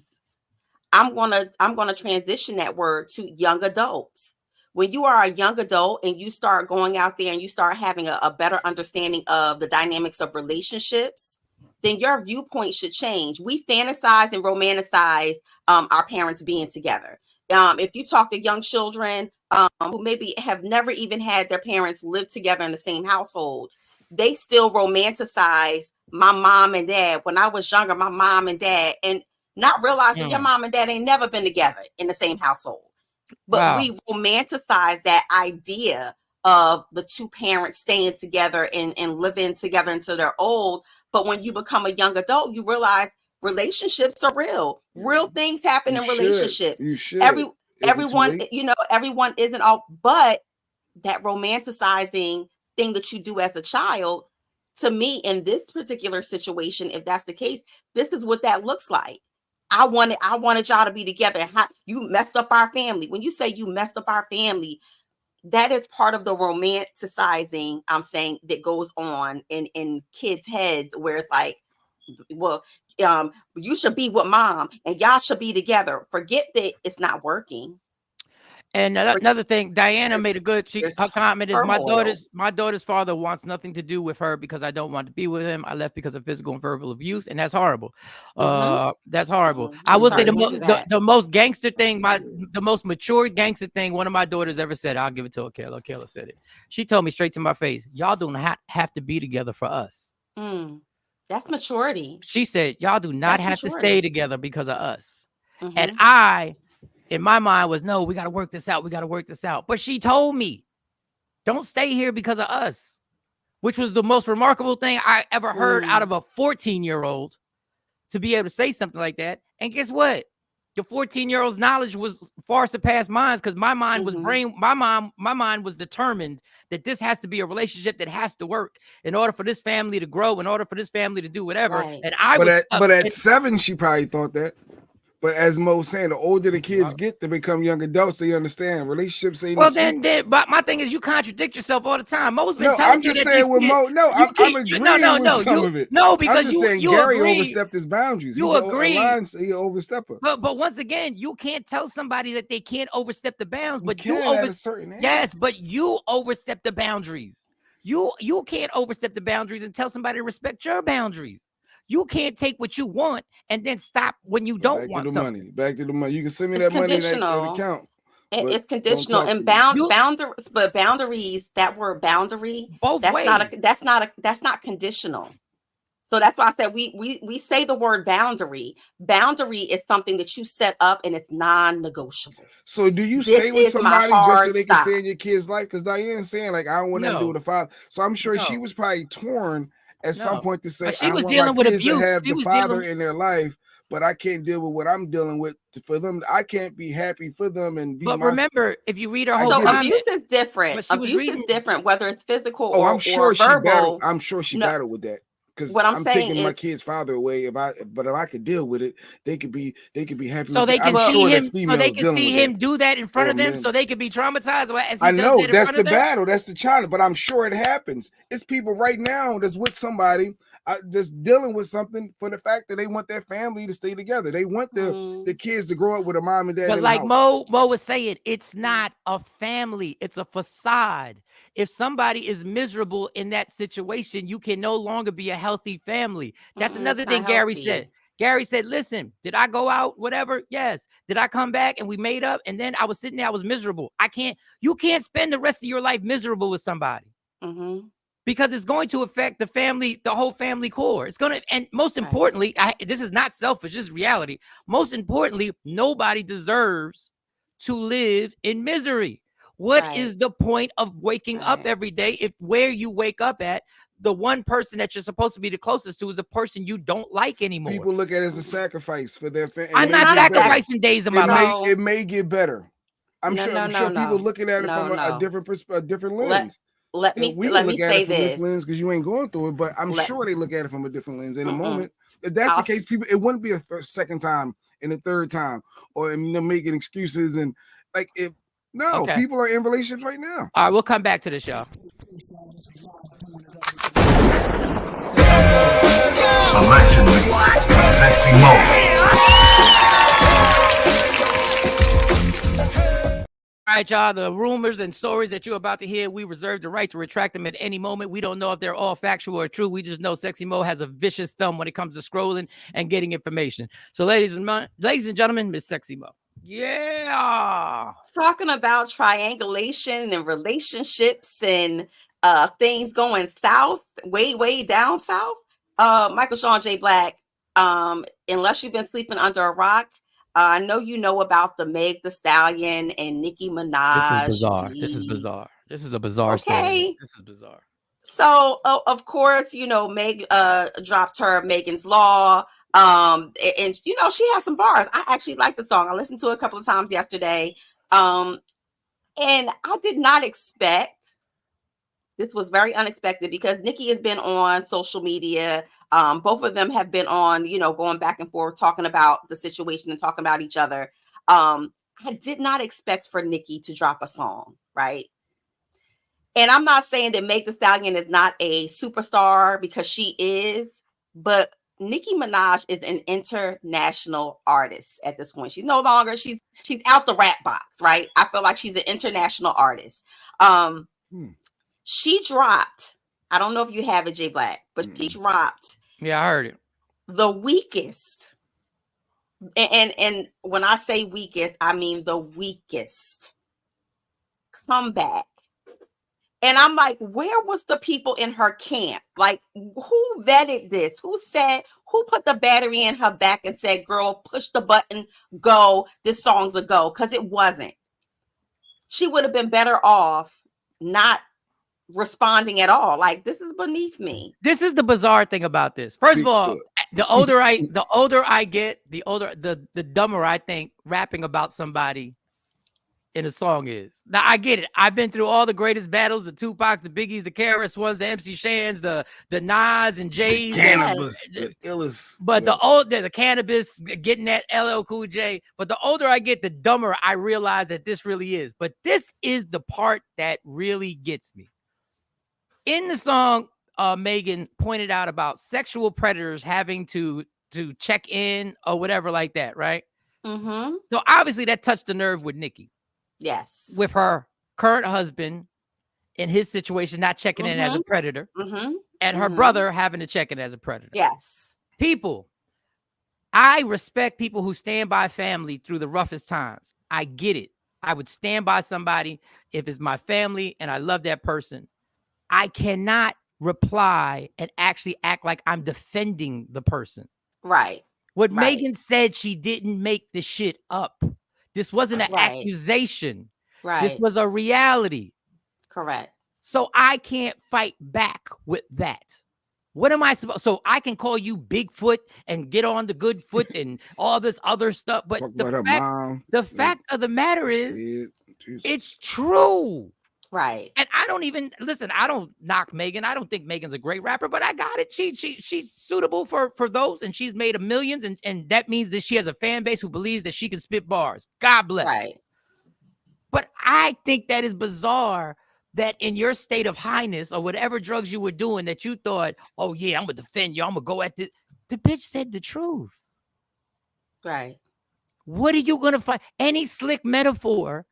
Speaker 5: I'm gonna transition that word to young adults. When you are a young adult and you start going out there and you start having a better understanding of the dynamics of relationships, then your viewpoint should change. We fantasize and romanticize our parents being together. If you talk to young children who maybe have never even had their parents live together in the same household, they still romanticize my mom and dad. When I was younger, my mom and dad, and not realizing your mom and dad ain't never been together in the same household. But we romanticize that idea of the two parents staying together and living together until they're old. But when you become a young adult, you realize relationships are real. Real things happen in relationships.
Speaker 4: You should.
Speaker 5: Everyone, everyone isn't all, but that romanticizing thing that you do as a child, to me, in this particular situation, if that's the case, this is what that looks like. I wanted y'all to be together. You messed up our family. When you say you messed up our family, that is part of the romanticizing, I'm saying, that goes on in kids' heads, where it's like, well, you should be with mom and y'all should be together. Forget that it's not working.
Speaker 3: And another thing, Diana made a good. Her comment is, my daughter's father wants nothing to do with her because I don't want to be with him. I left because of physical and verbal abuse, and that's horrible. That's horrible. I will say the most gangster thing, the most mature gangster thing one of my daughters ever said. I'll give it to her. Kayla said it. She told me straight to my face, "Y'all don't have to be together for us."
Speaker 5: That's maturity.
Speaker 3: She said, "Y'all do not have to stay together because of us." And I, in my mind, was, no, we got to work this out. We got to work this out. But she told me, don't stay here because of us, which was the most remarkable thing I ever heard out of a 14-year-old, to be able to say something like that. And guess what? The 14-year-old's knowledge was far surpassed mine, because my mind was my mind was determined that this has to be a relationship that has to work in order for this family to grow, in order for this family to do whatever.
Speaker 5: Right.
Speaker 3: And
Speaker 4: but at 7, she probably thought that. But as Mo's saying, the older the kids get to become young adults, they understand relationships ain't.
Speaker 3: Well, then, but my thing is, you contradict yourself all the time. Mo's been telling you that. I'm just
Speaker 4: saying with Mo. No, I'm agreeing with some of it.
Speaker 3: No, because
Speaker 4: I'm just saying Gary overstepped his boundaries.
Speaker 3: You agree.
Speaker 4: He overstepper.
Speaker 3: But once again, you can't tell somebody that they can't overstep the bounds. But
Speaker 4: you at a certain age.
Speaker 3: Yes, but you overstep the boundaries. You can't overstep the boundaries and tell somebody to respect your boundaries. You can't take what you want and then stop when you don't want something.
Speaker 4: Back to the money. You can send me that money in that account.
Speaker 5: It's conditional and boundaries. But boundaries, that word boundary,
Speaker 3: both ways.
Speaker 5: That's not conditional. So that's why I said we say the word boundary. Boundary is something that you set up and it's non-negotiable.
Speaker 4: So do you stay with somebody just so they can stay in your kid's life? Because Diane's saying, like, I don't want nothing to do with the father. So I'm sure she was probably torn at some point to say,
Speaker 3: she was dealing with abuse.
Speaker 4: To have the father in their life, but I can't deal with what I'm dealing with for them. I can't be happy for them and be.
Speaker 3: But remember, if you read her whole
Speaker 5: abuse is different. Abuse is different, whether it's physical or
Speaker 4: verbal. I'm sure she battled with that. Because
Speaker 5: what I'm saying
Speaker 4: taking my kid's father away. If I could deal with it, they could be happy.
Speaker 3: So they can see him. So they can see him do that in front of them. So they could be traumatized.
Speaker 4: I know that's the battle. That's the challenge. But I'm sure it happens. It's people right now that's with somebody, just dealing with something for the fact that they want their family to stay together. They want the kids to grow up with a mom and dad.
Speaker 3: But like Mo was saying, it's not a family. It's a facade. If somebody is miserable in that situation, you can no longer be a healthy family. That's another thing Gary said. Gary said, listen, did I go out? Whatever. Yes. Did I come back and we made up? And then I was sitting there, I was miserable. You can't spend the rest of your life miserable with somebody. Because it's going to affect the family, the whole family core. It's going to, and most importantly, this is not selfish, this is reality. Most importantly, nobody deserves to live in misery. What is the point of waking up every day if where you wake up at, the one person that you're supposed to be the closest to is the person you don't like anymore?
Speaker 4: People look at it as a sacrifice for their family.
Speaker 3: I'm not sacrificing days of my life.
Speaker 4: It may get better. I'm sure people looking at it from a different lens.
Speaker 5: Let me say this
Speaker 4: lens because you ain't going through it, but I'm sure they look at it from a different lens in a moment. If that's the case, people, it wouldn't be a second time and the third time, or them making excuses and like if no
Speaker 3: Okay.
Speaker 4: people are in relationships right now.
Speaker 3: All right, we'll come back to this, y'all.
Speaker 8: Allegedly, Sexy Mo.
Speaker 3: All right, y'all, the rumors and stories that you're about to hear, we reserve the right to retract them at any moment. We don't know if they're all factual or true. We just know Sexy Mo has a vicious thumb when it comes to scrolling and getting information. So, ladies and gentlemen, Miss Sexy Mo. Yeah.
Speaker 5: Talking about triangulation and relationships and things going south, way down south. Michael Shawn J. Black, unless you've been sleeping under a rock, I know you know about the Meg Thee Stallion and Nicki Minaj.
Speaker 3: This is bizarre. This is a bizarre story. This is bizarre.
Speaker 5: So, of course, you know, Meg dropped her Megan's Law. And you know, she has some bars. I actually like the song. I listened to it a couple of times yesterday. And I did not expect. This was very unexpected because Nicki has been on social media. Both of them have been on, you know, going back and forth, talking about the situation and talking about each other. I did not expect for Nicki to drop a song, right? And I'm not saying that Meg Thee Stallion is not a superstar, because she is, but Nicki Minaj is an international artist at this point. She's no longer, she's out the rap box, right? I feel like she's an international artist. She dropped, I don't know if you have it, J Black, but she dropped.
Speaker 3: Yeah, I heard it.
Speaker 5: The weakest. And when I say weakest, I mean the weakest comeback. And I'm like, where was the people in her camp? Like, who vetted this? Who put the battery in her back and said, girl, push the button, go, this song's a go? Because it wasn't. She would have been better off not responding at all. Like, this is beneath me.
Speaker 3: This is the bizarre thing about this. First of all, the older I get, the dumber I think rapping about somebody in a song is. Now I get it. I've been through all the greatest battles: the Tupac, the Biggies, the KRS Ones, the MC Shans, the Nas and J's,
Speaker 4: Cannabis, the illest.
Speaker 3: But the Cannabis, getting that LL Cool J. But the older I get, the dumber I realize that this really is. But this is the part that really gets me. In the song, Megan pointed out about sexual predators having to check in or whatever like that, right?
Speaker 5: Mm-hmm.
Speaker 3: So obviously that touched the nerve with Nicki.
Speaker 5: Yes.
Speaker 3: With her current husband in his situation not checking in as a predator, and her brother having to check in as a predator.
Speaker 5: Yes.
Speaker 3: People, I respect people who stand by family through the roughest times. I get it. I would stand by somebody if it's my family and I love that person. I cannot reply and actually act like I'm defending the person.
Speaker 5: Right.
Speaker 3: What Megan said, she didn't make the shit up. This wasn't an accusation.
Speaker 5: Right.
Speaker 3: This was a reality.
Speaker 5: Correct.
Speaker 3: So I can't fight back with that. What am I supposed? So I can call you Bigfoot and get on the good foot and all this other stuff. But the fact of the matter is, it's true.
Speaker 5: Right.
Speaker 3: And I don't even listen. I don't knock Megan. I don't think Megan's a great rapper, but I got it. She's suitable for those, and she's made millions, and that means that she has a fan base who believes that she can spit bars. God bless.
Speaker 5: Right.
Speaker 3: But I think that is bizarre that in your state of highness or whatever drugs you were doing, that you thought, oh yeah, I'm gonna defend you. I'm gonna go at this. The bitch said the truth.
Speaker 5: Right.
Speaker 3: What are you gonna find? Any slick metaphor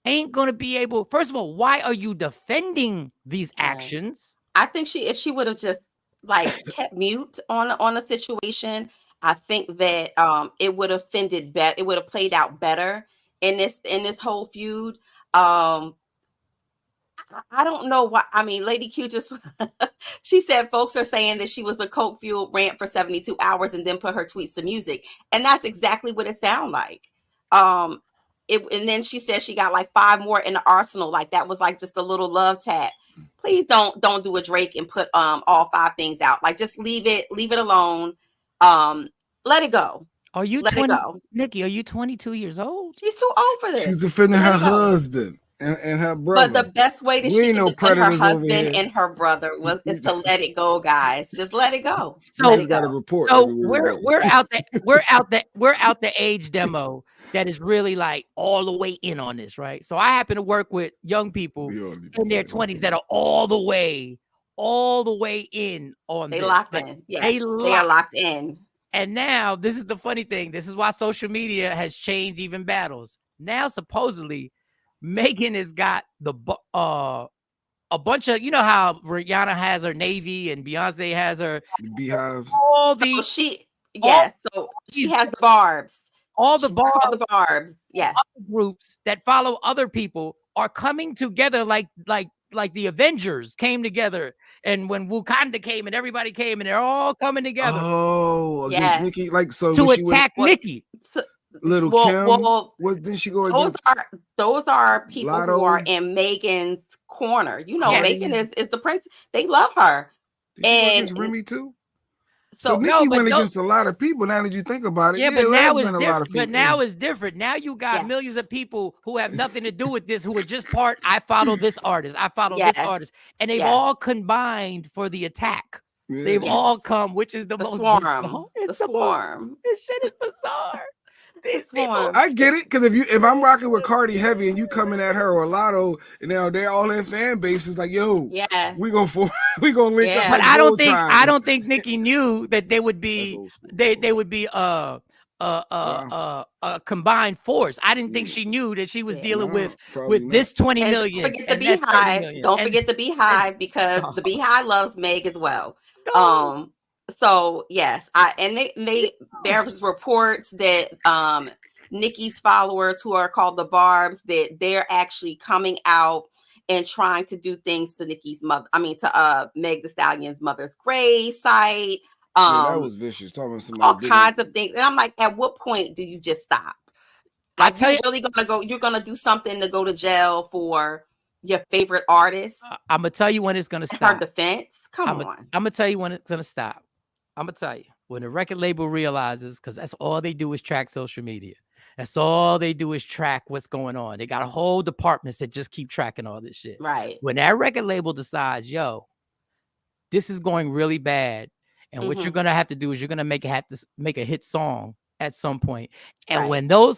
Speaker 3: ain't going to be able. First of all, why are you defending these actions?
Speaker 5: I think if she would have just like kept mute on a situation, I think that it would have fended better. It would have played out better in this whole feud. I don't know why. I mean, Lady Q just she said folks are saying that she was a coke fueled rant for 72 hours and then put her tweets to music, and that's exactly what it sounded like. And then she said she got like 5 more in the arsenal. Like that was like just a little love tap. Please don't do a Drake and put all 5 things out. Like just leave it alone. Let it go.
Speaker 3: Are you
Speaker 5: let
Speaker 3: 20,
Speaker 5: it go.
Speaker 3: Nikki, are you 22 years old?
Speaker 5: She's too old for this.
Speaker 4: She's defending her husband. and her brother.
Speaker 5: But the best way that
Speaker 4: We
Speaker 5: she
Speaker 4: ain't
Speaker 5: can
Speaker 4: no
Speaker 5: defend her
Speaker 4: predators over
Speaker 5: husband
Speaker 4: here.
Speaker 5: and her brother is to let it go, guys. Just let it go.
Speaker 4: We
Speaker 5: Let
Speaker 4: just
Speaker 5: it
Speaker 4: got to
Speaker 5: go.
Speaker 4: report.
Speaker 3: So
Speaker 4: everywhere we go.
Speaker 3: we're out the age demo that is really like all the way in on this, right? So I happen to work with young people in their 20s that are all the way in on
Speaker 5: They
Speaker 3: this.
Speaker 5: locked
Speaker 3: Like,
Speaker 5: in. Yes, they are locked in.
Speaker 3: And now this is the funny thing. This is why social media has changed even battles. Now supposedly Megan has got a bunch of, you know how Rihanna has her Navy and Beyonce has her
Speaker 4: beehives.
Speaker 5: So she has the barbs.
Speaker 3: All the
Speaker 5: barbs. Yes.
Speaker 3: Groups that follow other people are coming together like the Avengers came together, and when Wakanda came and everybody came and they're all coming together.
Speaker 4: Oh, against Nikki, like so
Speaker 3: to attack Nikki.
Speaker 4: Little Kim. What didn't she go against?
Speaker 5: Those are people
Speaker 4: Lotto.
Speaker 5: who are in Megan's corner. You know, Megan is the prince. They love her.
Speaker 4: Did she go against Remy too? So Nikki
Speaker 3: no,
Speaker 4: went against a lot of people. Now that you think about it,
Speaker 3: yeah, but now it's
Speaker 4: different.
Speaker 3: But now it's different. Now you got millions of people who have nothing to do with this, who are just part. I follow this artist. I follow this artist, and they've all combined for the attack. Yeah. They've all come, which is the most
Speaker 5: swarm. The swarm.
Speaker 3: This shit is bizarre. These people.
Speaker 4: I get it, because if I'm rocking with Cardi heavy and you coming at her or Lotto, and now they're all their fan base is like, yo, we gonna link up.
Speaker 3: But I don't think Nikki knew that they would be they would be a combined force. I didn't think she knew that she was dealing with this 20 million.
Speaker 5: Don't forget the Beehive. Don't forget the Beehive, because the Beehive loves Meg as well. So yes, there was reports that Nikki's followers, who are called the Barbs, that they're actually coming out and trying to do things to Nikki's mother. I mean, to Meg Thee Stallion's mother's grave site.
Speaker 4: That was vicious. Talking about
Speaker 5: all kinds of things, and I'm like, at what point do you just stop? Like, you're really gonna go? You're gonna do something to go to jail for your favorite artist?
Speaker 3: I'm gonna tell you when it's gonna stop.
Speaker 5: Her defense. Come on.
Speaker 3: I'm gonna tell you when it's gonna stop. I'm gonna tell you when the record label realizes, because that's all they do is track social media. That's all they do is track what's going on. They got a whole departments that just keep tracking all this shit.
Speaker 5: Right.
Speaker 3: When that record label decides, yo, this is going really bad, and what you're gonna have to do is you're gonna make a hit song at some point. And when the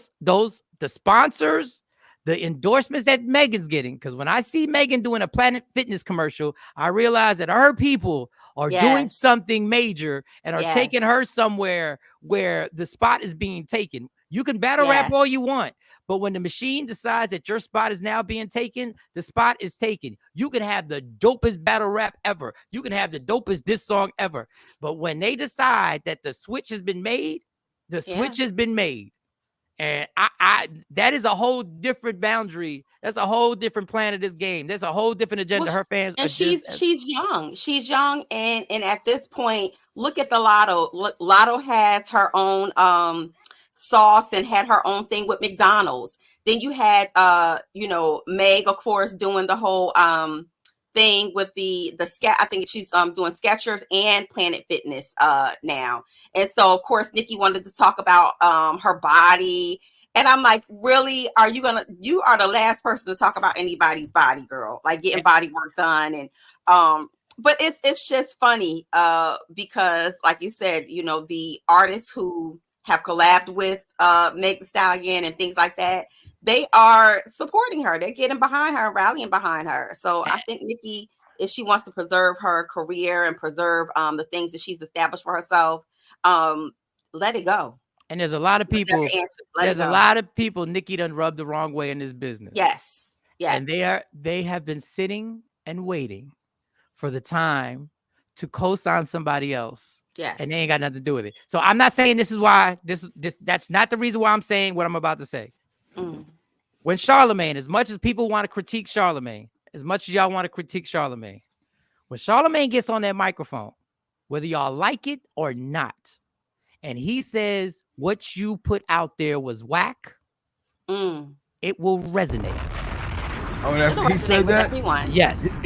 Speaker 3: sponsors, the endorsements that Megan's getting, because when I see Megan doing a Planet Fitness commercial, I realize that her people are doing something major and are taking her somewhere where the spot is being taken. You can battle rap all you want, but when the machine decides that your spot is now being taken, the spot is taken. You can have the dopest battle rap ever. You can have the dopest diss song ever. But when they decide that the switch has been made, the switch has been made. And I that is a whole different boundary. That's a whole different plan of this game. There's a whole different agenda. Her fans,
Speaker 5: and she's young. She's young, and at this point, look at the Lotto. Lotto has her own sauce and had her own thing with McDonald's. Then you had Meg, of course, doing the whole thing with the I think she's doing Skechers and Planet Fitness now. And so of course Nikki wanted to talk about her body, and I'm like, really, you are the last person to talk about anybody's body, girl, like getting body work done. And but it's just funny because like you said, the artists who have collabed with Meg Thee Stallion and things like that, they are supporting her. They're getting behind her, rallying behind her. So I think Nikki, if she wants to preserve her career and preserve the things that she's established for herself, let it go.
Speaker 3: And there's a lot of people. There's a lot of people Nikki done rubbed the wrong way in this business.
Speaker 5: Yes. Yes.
Speaker 3: And they have been sitting and waiting for the time to co-sign somebody else.
Speaker 5: Yes.
Speaker 3: And they ain't got nothing to do with it. So I'm not saying this is why that's not the reason why I'm saying what I'm about to say. When Charlemagne, as much as people want to critique Charlemagne, as much as y'all want to critique Charlemagne, when Charlemagne gets on that microphone, whether y'all like it or not, and he says what you put out there was whack, it will resonate.
Speaker 4: Oh, he said that?
Speaker 5: Everyone.
Speaker 3: Yes.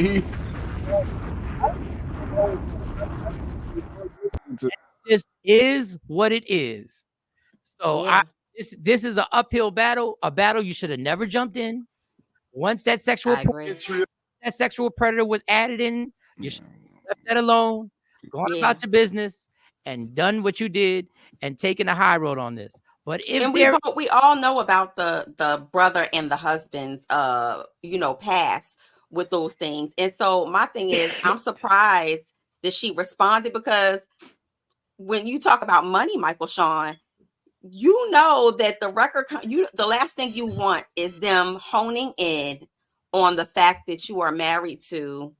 Speaker 3: This is what it is. So this is an uphill battle, a battle you should have never jumped in. Once that sexual predator was added in, you should have left that alone, gone about your business, and done what you did, and taken the high road on this. But if
Speaker 5: we all know about the brother and the husband's past with those things. And so my thing is, I'm surprised that she responded, because when you talk about money, Michael Shawn, you know that the last thing you want is them honing in on the fact that you are married to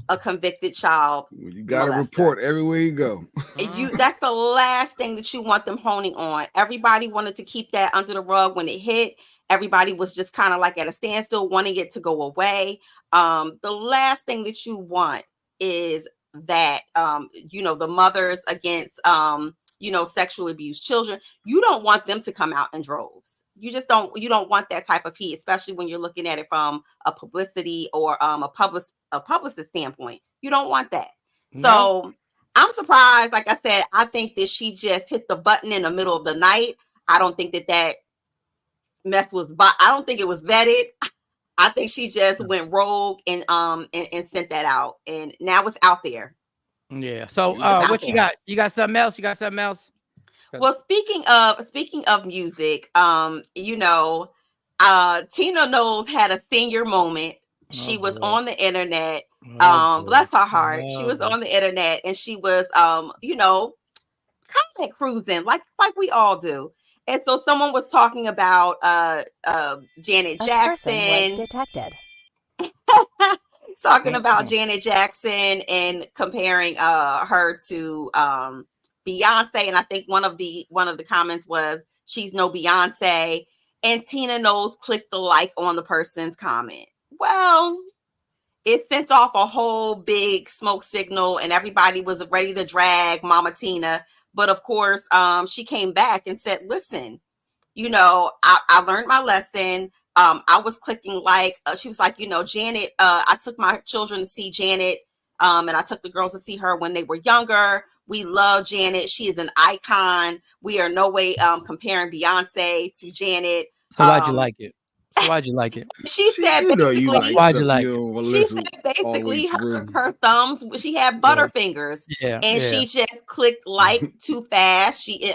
Speaker 5: a convicted child.
Speaker 4: You got to report everywhere you go.
Speaker 5: That's the last thing that you want them honing on. Everybody wanted to keep that under the rug when it hit. Everybody was just kind of like at a standstill, wanting it to go away. The last thing that you want is that the mothers against sexually abused children. You don't want them to come out in droves. You don't want that type of heat, especially when you're looking at it from a publicity or a publicist standpoint. You don't want that. So I'm surprised. Like I said, I think that she just hit the button in the middle of the night. I don't think that mess was, I don't think it was vetted. I think she just went rogue and sent that out, and now it's out there.
Speaker 3: Yeah. So what you got? You got something else?
Speaker 5: Well, speaking of music, Tina Knowles had a senior moment. She was on the internet. Bless her heart. She was on the internet, and she was comment cruising like we all do. And so someone was talking about Janet Jackson.
Speaker 6: Was detected.
Speaker 5: Talking about Janet Jackson and comparing her to Beyonce, and I think one of the comments was she's no Beyonce, and Tina Knowles clicked the like on the person's comment. Well, it sent off a whole big smoke signal, and everybody was ready to drag Mama Tina. But of course, she came back and said, "Listen, I learned my lesson. I was clicking like." She was like, Janet. I took my children to see Janet. And I took the girls to see her when they were younger. We love Janet. She is an icon. We are no way comparing Beyonce to Janet.
Speaker 3: So why'd you like it?
Speaker 5: She said basically her thumbs. She had butterfingers, she just clicked like too fast. She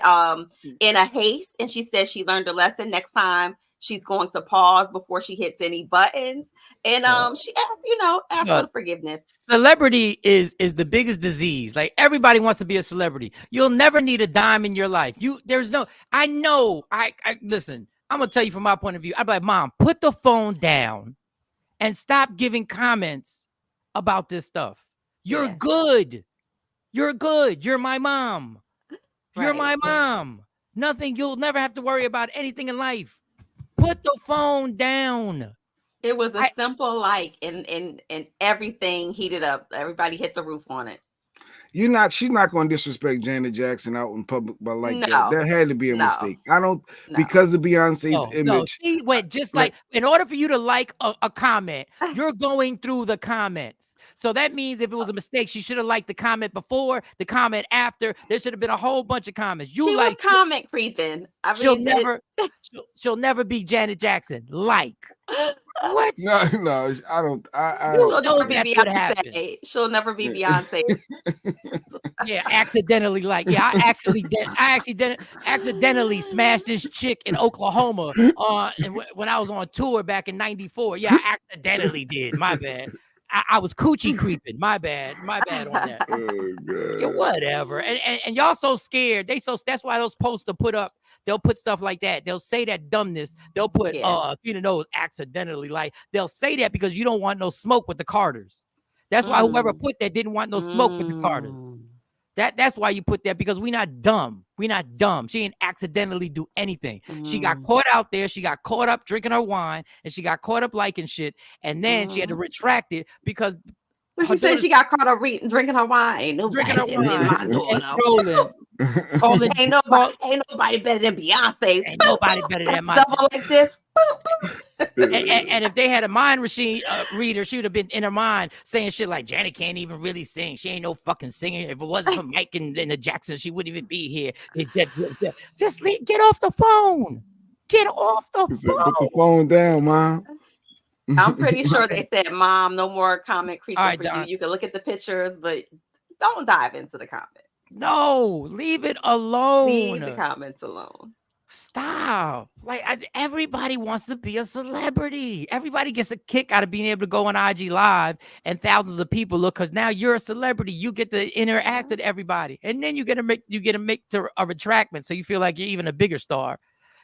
Speaker 5: in a haste, and she said she learned a lesson. Next time, she's going to pause before she hits any buttons. And she asked for forgiveness. Celebrity
Speaker 3: is the biggest disease. Like, everybody wants to be a celebrity. You'll never need a dime in your life. I listen, I'm gonna tell you from my point of view. I'd be like, Mom, put the phone down and stop giving comments about this stuff. You're good. You're my mom. You're my mom. Nothing. You'll never have to worry about anything in life. Put the phone down.
Speaker 5: It was a simple like, and everything heated up. Everybody hit the roof on it.
Speaker 4: She's not going to disrespect Janet Jackson out in public, but that had to be a mistake. Because of Beyonce's image.
Speaker 3: She went just like, in order for you to like a comment, you're going through the comments. So that means if it was a mistake, she should have liked the comment before, the comment after. There should have been a whole bunch of comments.
Speaker 5: She was comment creeping.
Speaker 3: She'll never be Janet Jackson. Like. What?
Speaker 4: No, I don't.
Speaker 5: She'll never be Beyonce. She'll never be Beyonce.
Speaker 3: Yeah, accidentally. Like, yeah, I accidentally smashed this chick in Oklahoma when I was on tour back in '94. Yeah, I accidentally did. My bad. I was coochie creeping. My bad on that.
Speaker 4: Oh,
Speaker 3: yeah, whatever. And y'all so scared. That's why those posts to put up. They'll put stuff like that. They'll say that dumbness. They'll put Tina Knowles accidentally. Like, they'll say that because you don't want no smoke with the Carters. That's why whoever put that didn't want no smoke with the Carters. That's why you put that, because we're not dumb. She didn't accidentally do anything. She got caught out there. She got caught up drinking her wine, and she got caught up liking shit. And then she had to retract it because.
Speaker 5: But she said she got caught up drinking her wine.
Speaker 3: Drinking her wine.
Speaker 5: Ain't nobody better than Beyonce.
Speaker 3: Ain't nobody better than my
Speaker 5: double like this.
Speaker 3: and if they had a mind machine reader, she would have been in her mind saying shit like, Janet can't even really sing. She ain't no fucking singer. If it wasn't for Mike and the Jacksons, she wouldn't even be here. Just get off the phone. Get off the phone.
Speaker 4: Put the phone down, Mom.
Speaker 5: I'm pretty sure they said, "Mom, no more comment creeping
Speaker 3: right,
Speaker 5: for
Speaker 3: Don.
Speaker 5: you. You can look at the pictures, but don't dive into the comments.
Speaker 3: No, leave it alone.
Speaker 5: Leave the comments alone.
Speaker 3: Stop. Like, everybody wants to be a celebrity. Everybody gets a kick out of being able to go on IG Live and thousands of people look, because now you're a celebrity. You get to interact with everybody. And then you get to make a retractment. So you feel like you're even a bigger star.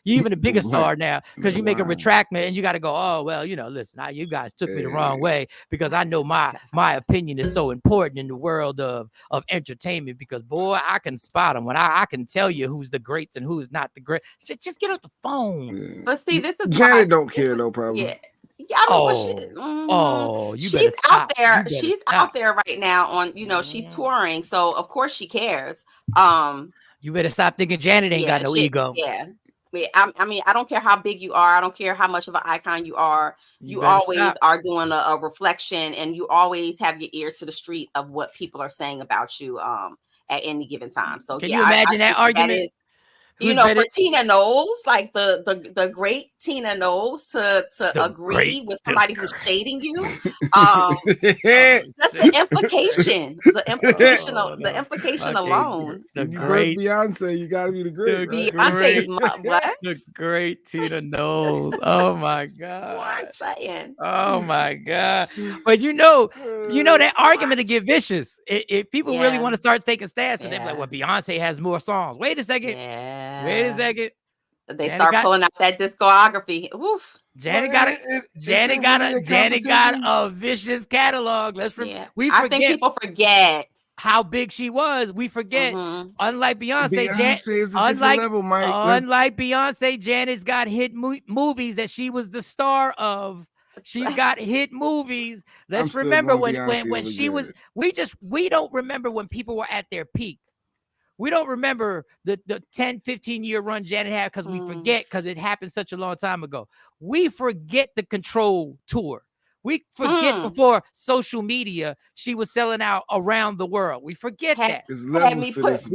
Speaker 3: You're even a bigger star now because you make a retractment and you got to go, oh, well, listen, you guys took me the wrong way because I know my opinion is so important in the world of entertainment, because, boy, I can spot them when I can tell you who's the greats and who's not the great. Just get off the phone.
Speaker 5: But see, this is
Speaker 4: Janet don't care though, probably.
Speaker 5: Yeah. I mean, she's out there. She's out there right now on, she's touring. So of course she cares.
Speaker 3: You better stop thinking Janet ain't got no ego.
Speaker 5: Yeah. I mean, I don't care how big you are. I don't care how much of an icon you are. You always are doing a reflection, and you always have your ear to the street of what people are saying about you at any given time. So
Speaker 3: can you imagine that argument?
Speaker 5: That is, for Tina Knowles, like the great Tina Knowles to agree with somebody who's shading you. That's the implication. The implication alone.
Speaker 3: The great
Speaker 4: Beyonce, you gotta be the great.
Speaker 5: Beyonce is what?
Speaker 3: The great Tina Knowles. Oh my God.
Speaker 5: What I'm saying?
Speaker 3: Oh my God. But that argument to get vicious. If people really want to start taking stats, because they're like, well, Beyonce has more songs. Wait a second. Wait a second.
Speaker 5: They start pulling out that discography. Oof.
Speaker 3: Janet got a vicious catalog.
Speaker 5: I think people forget
Speaker 3: how big she was. We forget. Unlike Beyonce,
Speaker 4: is a different level, Mike.
Speaker 3: Unlike Beyonce, Janet's got hit movies that she was the star of. She's got hit movies. Let's remember when she was. We don't remember when people were at their peak. We don't remember the 10, 15-year run Janet had because we forget, because it happened such a long time ago. We forget the Control tour. We forget before social media, she was selling out around the world. We forget that.
Speaker 5: Had me put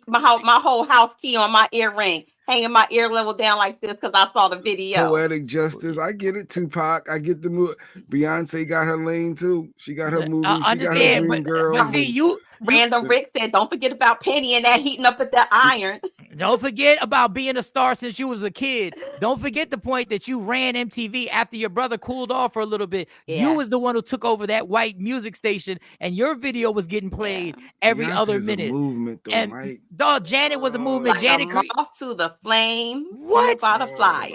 Speaker 5: my whole house key on my earring, hanging my ear level down like this because I saw the video.
Speaker 4: Poetic justice. I get it, Tupac. I get the move. Beyonce got her lane too. She got her movie. She got her Dream Girl.
Speaker 5: But see, Random Rick said, don't forget about Penny and that heating up at the iron.
Speaker 3: Don't forget about being a star since you was a kid. Don't forget the point that you ran MTV after your brother cooled off for a little bit. You was the one who took over that white music station, and your video was getting played every other minute.
Speaker 4: A movement, though,
Speaker 3: and
Speaker 4: Mike.
Speaker 3: Dog, Janet was a movement.
Speaker 5: Like
Speaker 3: Janet
Speaker 5: off to the flame.
Speaker 3: What?
Speaker 5: Butterfly.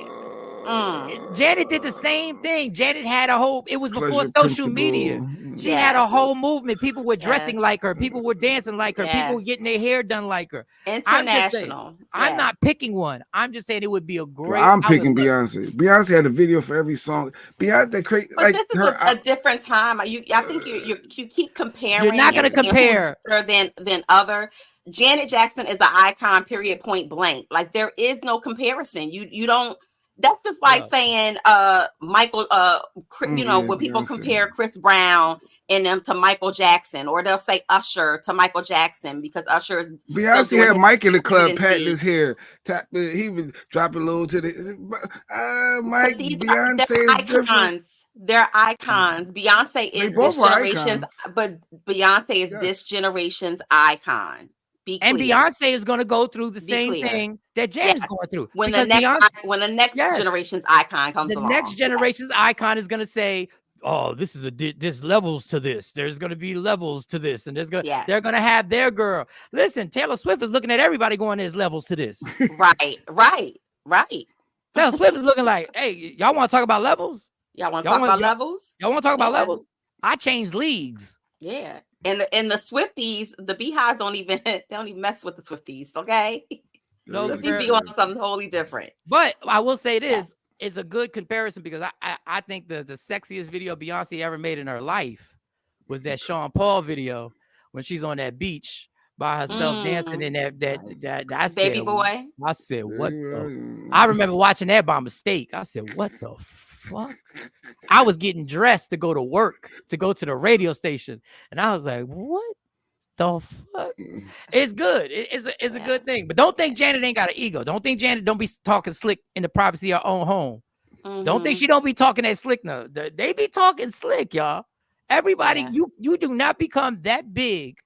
Speaker 3: Janet did the same thing. Janet had a whole, it was before social media. She had a whole movement. People were dressing like her. People were dancing like her. People were getting their hair done like her.
Speaker 5: International.
Speaker 3: I'm not picking one. I'm just saying it would be a great.
Speaker 4: Well, I'm picking Beyonce. Beyonce had a video for every song. Beyonce crazy.
Speaker 5: Like this is a different time. I think you keep comparing.
Speaker 3: You're not going to compare
Speaker 5: than other. Janet Jackson is an icon. Period. Point blank. Like there is no comparison. You don't. That's just like saying Michael, when people compare Chris Brown and them to Michael Jackson, or they'll say Usher to Michael Jackson because Usher is.
Speaker 4: Beyonce had Mike in the club patting his hair. He was dropping low to the Mike. Beyonce is different.
Speaker 5: They're icons. Beyonce is this generation's, but Beyonce is this generation's icon.
Speaker 3: And Beyonce is going to go through the same thing that Janet's going through.
Speaker 5: When the next generation's icon comes along.
Speaker 3: The next generation's icon is going to say, oh, there's levels to this. There's going to be levels to this. And they're going to have their girl. Listen, Taylor Swift is looking at everybody going, there's levels to this.
Speaker 5: Right.
Speaker 3: Taylor Swift is looking like, hey, y'all want to talk about levels?
Speaker 5: Y'all want to talk about levels?
Speaker 3: Y'all want to talk about levels? I changed leagues.
Speaker 5: Yeah. And the Swifties, the Beehives don't even mess with the Swifties, okay?
Speaker 3: No,
Speaker 5: Swifties be on something totally different.
Speaker 3: But I will say this is a good comparison because I think the sexiest video Beyonce ever made in her life was that Sean Paul video when she's on that beach by herself dancing in that I said,
Speaker 5: Baby boy.
Speaker 3: I said, what? I remember watching that by mistake. I said, what the fuck? I was getting dressed to go to work, to go to the radio station, and I was like, what the fuck? It's good. It's a good thing. But don't think Janet ain't got an ego. Don't think Janet don't be talking slick in the privacy of her own home. Don't think she don't be talking that slick. No, they be talking slick, y'all. Everybody, you do not become that big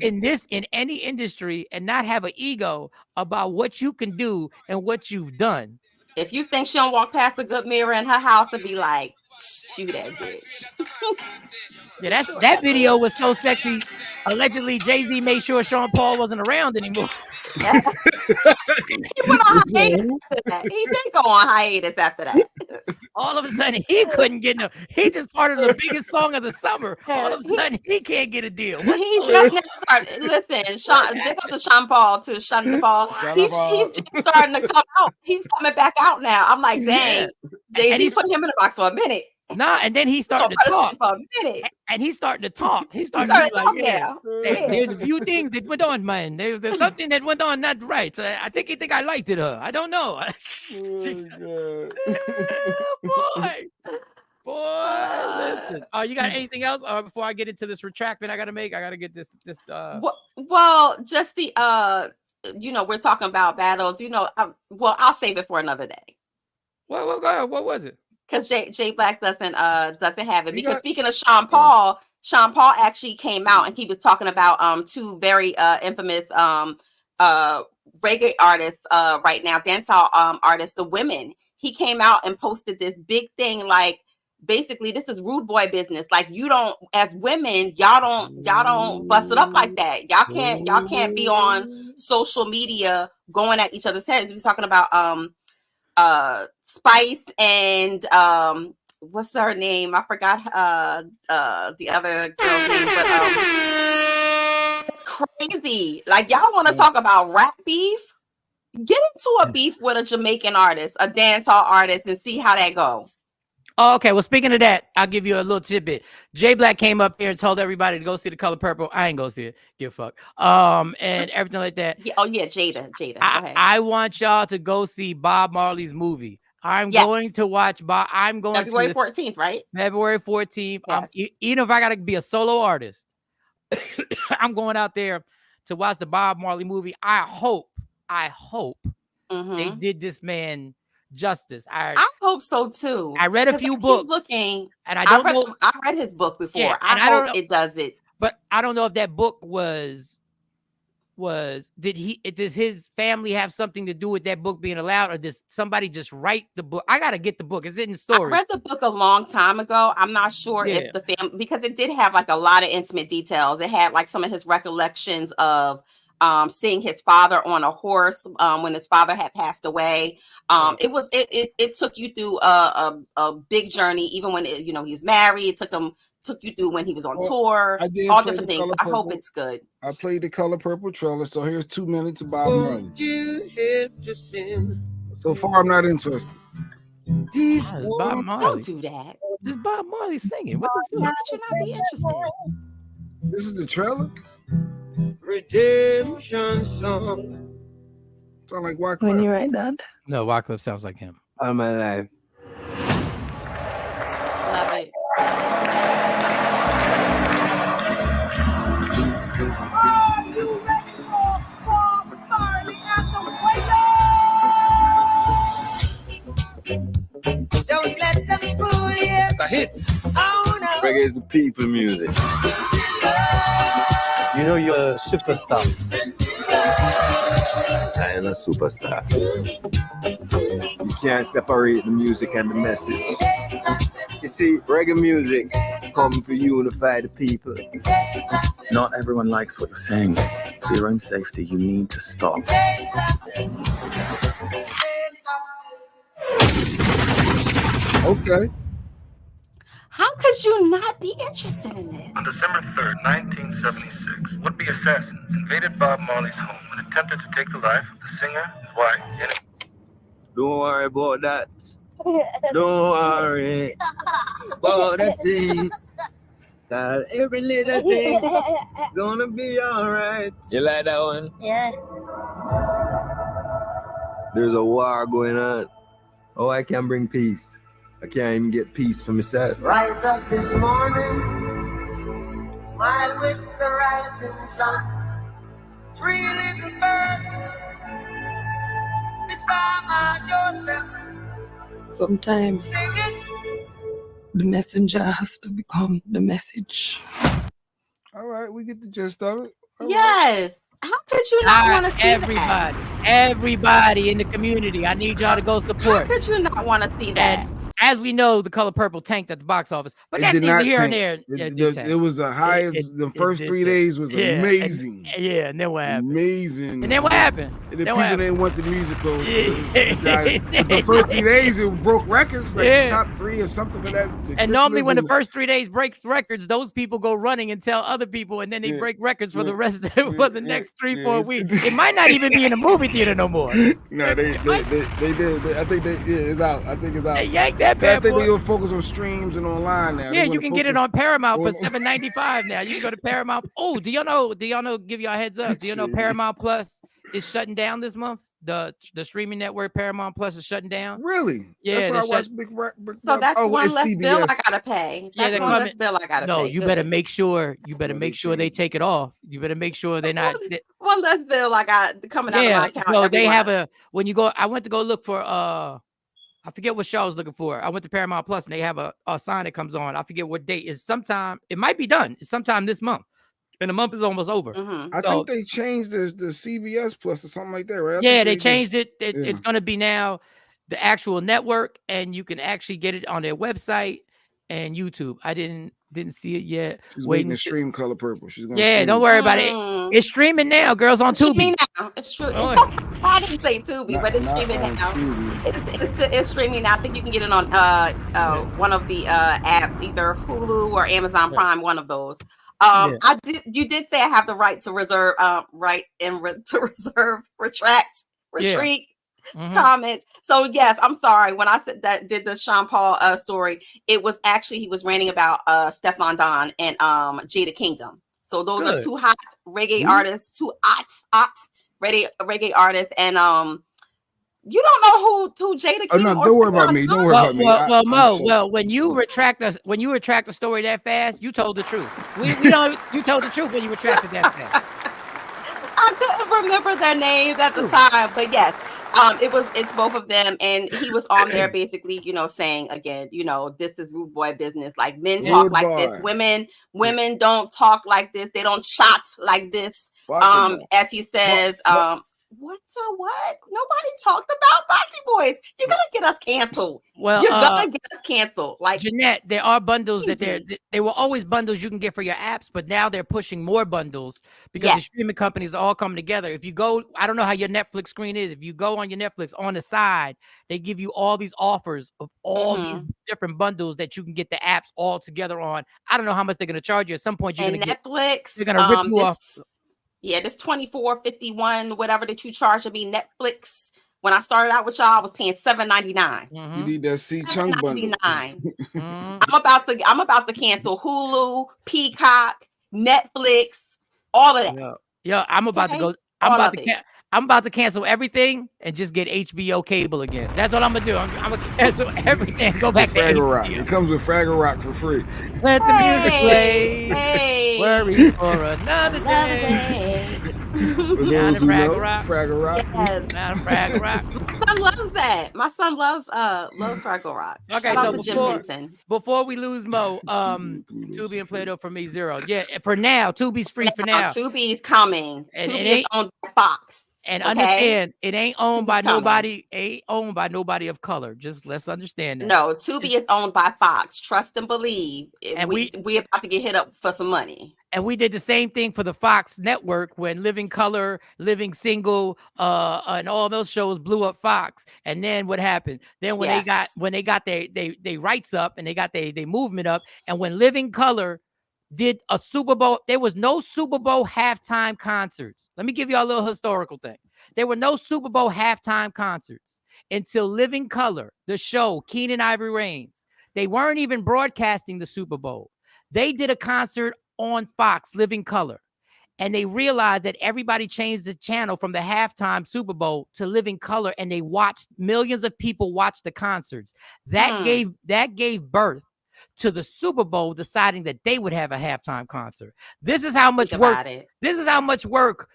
Speaker 3: in any industry and not have an ego about what you can do and what you've done.
Speaker 5: If you think she don't walk past a good mirror in her house and be like, shoot that bitch.
Speaker 3: Yeah, that video was so sexy. Allegedly, Jay-Z made sure Sean Paul wasn't around anymore.
Speaker 5: He went on hiatus after that. He did go on hiatus after that.
Speaker 3: All of a sudden, he couldn't get no. He just part of the biggest song of the summer. All of a sudden, he can't get a deal.
Speaker 5: He just now started. Listen, Sean, big up to Sean Paul too. Sean the Paul. He's just starting to come out. He's coming back out now. I'm like, dang, Jay-Z put him in the box for a minute.
Speaker 3: Nah, and then he started to talk.
Speaker 5: For a minute.
Speaker 3: And he's starting to talk. He started to be like, there's a few things that went on, man. There's something that went on not right. So I think he think I liked it. I don't know. Boy, listen. Oh, you got anything else? Before I get into this retractment I got to make, I got to get this.
Speaker 5: Well, just the we're talking about battles. I'll save it for another day.
Speaker 3: Well, go ahead. What was it?
Speaker 5: Because Jay Black doesn't have it. Because speaking of Sean Paul actually came out and he was talking about two very infamous reggae artists right now, dancehall artists, the women. He came out and posted this big thing like, basically this is rude boy business. Like, you don't, as women, y'all don't bust it up like that. Y'all can't be on social media going at each other's heads. We was talking about Spice and what's her name? I forgot the other girl's name, but crazy. Like, y'all want to talk about rap beef? Get into a beef with a Jamaican artist, a dancehall artist, and see how that go.
Speaker 3: Oh, okay. Well, speaking of that, I'll give you a little tidbit. Jay Black came up here and told everybody to go see The Color Purple. I ain't go see it. Give a fuck. And everything like that.
Speaker 5: Yeah, Jada. Go ahead.
Speaker 3: I want y'all to go see Bob Marley's movie. I'm going to watch Bob. I'm going
Speaker 5: February 14th, right?
Speaker 3: February 14th.
Speaker 5: Yes.
Speaker 3: Even if I got to be a solo artist, I'm going out there to watch the Bob Marley movie. I hope they did this man justice. I
Speaker 5: hope so too.
Speaker 3: I read a few books.
Speaker 5: Looking,
Speaker 3: and I
Speaker 5: read his book before.
Speaker 3: Yeah,
Speaker 5: I hope it does it.
Speaker 3: But I don't know if that book did his family have something to do with that book being allowed, or did somebody just write the book? I gotta get the book. It's in the story.
Speaker 5: I read the book a long time ago. I'm not sure if the family, because it did have like a lot of intimate details. It had like some of his recollections of seeing his father on a horse when his father had passed away. It took you through a big journey, even when he was married. It took you through when he was on tour, all different things. I hope it's good.
Speaker 4: I played the Color Purple trailer, so here's 2 minutes of Bob Marley. So far, I'm not interested.
Speaker 3: Bob Marley.
Speaker 5: Don't do that.
Speaker 3: This Bob Marley singing. What the fuck?
Speaker 5: How could you not be interested?
Speaker 4: This is the trailer?
Speaker 9: Redemption song.
Speaker 4: Sound like Wyclef.
Speaker 10: When you write that?
Speaker 3: No, Wyclef sounds like him.
Speaker 9: All my life.
Speaker 5: Love it.
Speaker 9: Don't let them fool you.
Speaker 11: It's a hit.
Speaker 9: Oh, no.
Speaker 11: Reggae is the people music.
Speaker 12: You know you're a superstar.
Speaker 11: I am a superstar. You can't separate the music and the message. You see, reggae music comes to unify the people. Not everyone likes what you're saying. For your own safety, you need to stop.
Speaker 4: Okay.
Speaker 5: How could you not be interested in this?
Speaker 13: On December 3rd, 1976, would-be assassins invaded Bob Marley's home and attempted to take the life of the singer, his wife, and...
Speaker 11: Don't worry about that. Don't worry about that thing. That every little thing gonna be alright. You like that one?
Speaker 10: Yeah.
Speaker 11: There's a war going on. Oh, I can bring peace. I can't even get peace for myself.
Speaker 9: Rise up this morning, smile with the rising sun. 3 little birds, it's by my doorstep.
Speaker 10: Sometimes the messenger has to become the message.
Speaker 4: All right, we get the gist of it. All
Speaker 5: yes. How could you not want to see
Speaker 3: everybody,
Speaker 5: that?
Speaker 3: everybody in the community, I need y'all to go
Speaker 5: How
Speaker 3: support.
Speaker 5: could you not want to see that?
Speaker 3: And as we know, The Color Purple tanked at the box office, but
Speaker 4: It
Speaker 3: that's
Speaker 4: did
Speaker 3: neither
Speaker 4: not
Speaker 3: here
Speaker 4: tank.
Speaker 3: nor there.
Speaker 4: It was the highest. The first 3 days was amazing.
Speaker 3: And then what happened?
Speaker 4: Amazing.
Speaker 3: And then what happened?
Speaker 4: And the people didn't want the musical. The
Speaker 3: The
Speaker 4: first 3 days it broke records, like the top 3 or something for that.
Speaker 3: And normally when the first 3 days break records, those people go running and tell other people, and then they break records for the rest of for the next 3-4 weeks. It might not even be in a movie theater no more.
Speaker 4: No, they did. I think it's out. I think it's out.
Speaker 3: They yanked that bad
Speaker 4: I think
Speaker 3: boy.
Speaker 4: they gonna focus on streams and online now.
Speaker 3: Yeah, you can get it on Paramount for $7.95 now. You can go to Paramount. Oh, do y'all know? Give y'all a heads up. Do you know Paramount Plus is shutting down this month? The streaming network Paramount Plus is shutting down.
Speaker 4: Really?
Speaker 3: Yeah,
Speaker 4: that's why I watched Big
Speaker 5: So that's one less
Speaker 4: CBS.
Speaker 5: bill I gotta pay. That's one less bill I gotta pay.
Speaker 3: No, you better make sure. You better make sure they take it off. You better make sure they're not.
Speaker 5: One less bill I got coming out of my account.
Speaker 3: So they have when you go. I went to go look for I forget what show I was looking for. I went to Paramount Plus and they have a sign that comes on. I forget what date. It's sometime. It might be done. It's sometime this month. And the month is almost over.
Speaker 4: I think they changed the CBS Plus or something like that, right?
Speaker 3: Yeah, they changed it. It's going to be now the actual network, and you can actually get it on their website and YouTube. I didn't see it yet.
Speaker 4: She's waiting to stream Color Purple. She's gonna
Speaker 3: stream. Don't worry about it. It's streaming now, girls, on Tubi.
Speaker 5: Now. It's true. I didn't say Tubi, but it's streaming now. It's streaming now. I think you can get it on one of the apps, either Hulu or Amazon Prime, one of those. You did say I have the right to reserve, retreat comments. So yes, I'm sorry. When I said that did the Sean Paul story, it was actually he was ranting about Stefan Don and Jada Kingdom. So those are two hot reggae artists, two hot reggae artists, and you don't know who Jada Kingdom.
Speaker 4: No, don't worry about me. Don't worry about me.
Speaker 3: Well, Mo, when you retract the story that fast, you told the truth. We don't. You told the truth when you retracted that fast.
Speaker 5: I couldn't remember their names at the time, but yes, it's both of them, and he was on there basically, saying again, this is rude boy business. Like men talk like this, women don't talk like this. They don't shot like this. As he says, what's a what? Nobody talked about Boxy Boys. You're gonna get us canceled.
Speaker 3: Well,
Speaker 5: you're gonna get us canceled. Like
Speaker 3: Jeanette, there are bundles that they were always bundles you can get for your apps, but now they're pushing more bundles because the streaming companies are all coming together. If you go, I don't know how your Netflix screen is. If you go on your Netflix, on the side, they give you all these offers of all these different bundles that you can get the apps all together on. I don't know how much they're gonna charge you. At some point, you're gonna
Speaker 5: Netflix.
Speaker 3: They're gonna rip you off.
Speaker 5: Yeah, this $24.51, whatever that you charge to be Netflix. When I started out with y'all, I was paying $7.99.
Speaker 4: You need that C Chung bundle.
Speaker 5: I'm about to cancel Hulu, Peacock, Netflix, all of that.
Speaker 3: Yeah, I'm about to go. I'm about to cancel everything and just get HBO cable again. That's what I'm gonna do. I'm gonna cancel everything. Go back to
Speaker 4: Fraggle Rock. It comes with Fraggle Rock for free.
Speaker 3: Let the music play. Worry for another day.
Speaker 4: For those who know, Fraggle Rock.
Speaker 5: Yes.
Speaker 3: Fraggle Rock.
Speaker 5: My son loves that. My son loves Fraggle Rock.
Speaker 3: Okay, so before we lose Mo, Tubi and Play-Doh for me 0. Yeah, for now, Tubi's free for now.
Speaker 5: Tubi's coming.
Speaker 3: And
Speaker 5: Tubi is on Fox.
Speaker 3: And understand, it ain't owned by nobody. Ain't owned by nobody of color. Just let's understand that.
Speaker 5: No, Tubi is owned by Fox. Trust and believe. And we about to get hit up for some money.
Speaker 3: And we did the same thing for the Fox network when Living Color, Living Single, and all those shows blew up Fox. And then what happened? Then when they got their rights up and they got their movement up, and when Living Color did a Super Bowl, there was no Super Bowl halftime concerts. Let me give you a little historical thing. There were no Super Bowl halftime concerts until Living Color, the show, Keenan Ivory Reigns. They weren't even broadcasting the Super Bowl. They did a concert on Fox, Living Color. And they realized that everybody changed the channel from the halftime Super Bowl to Living Color, and they watched, millions of people watched the concerts. That gave birth to the Super Bowl deciding that they would have a halftime concert. This is how much work. This is how much work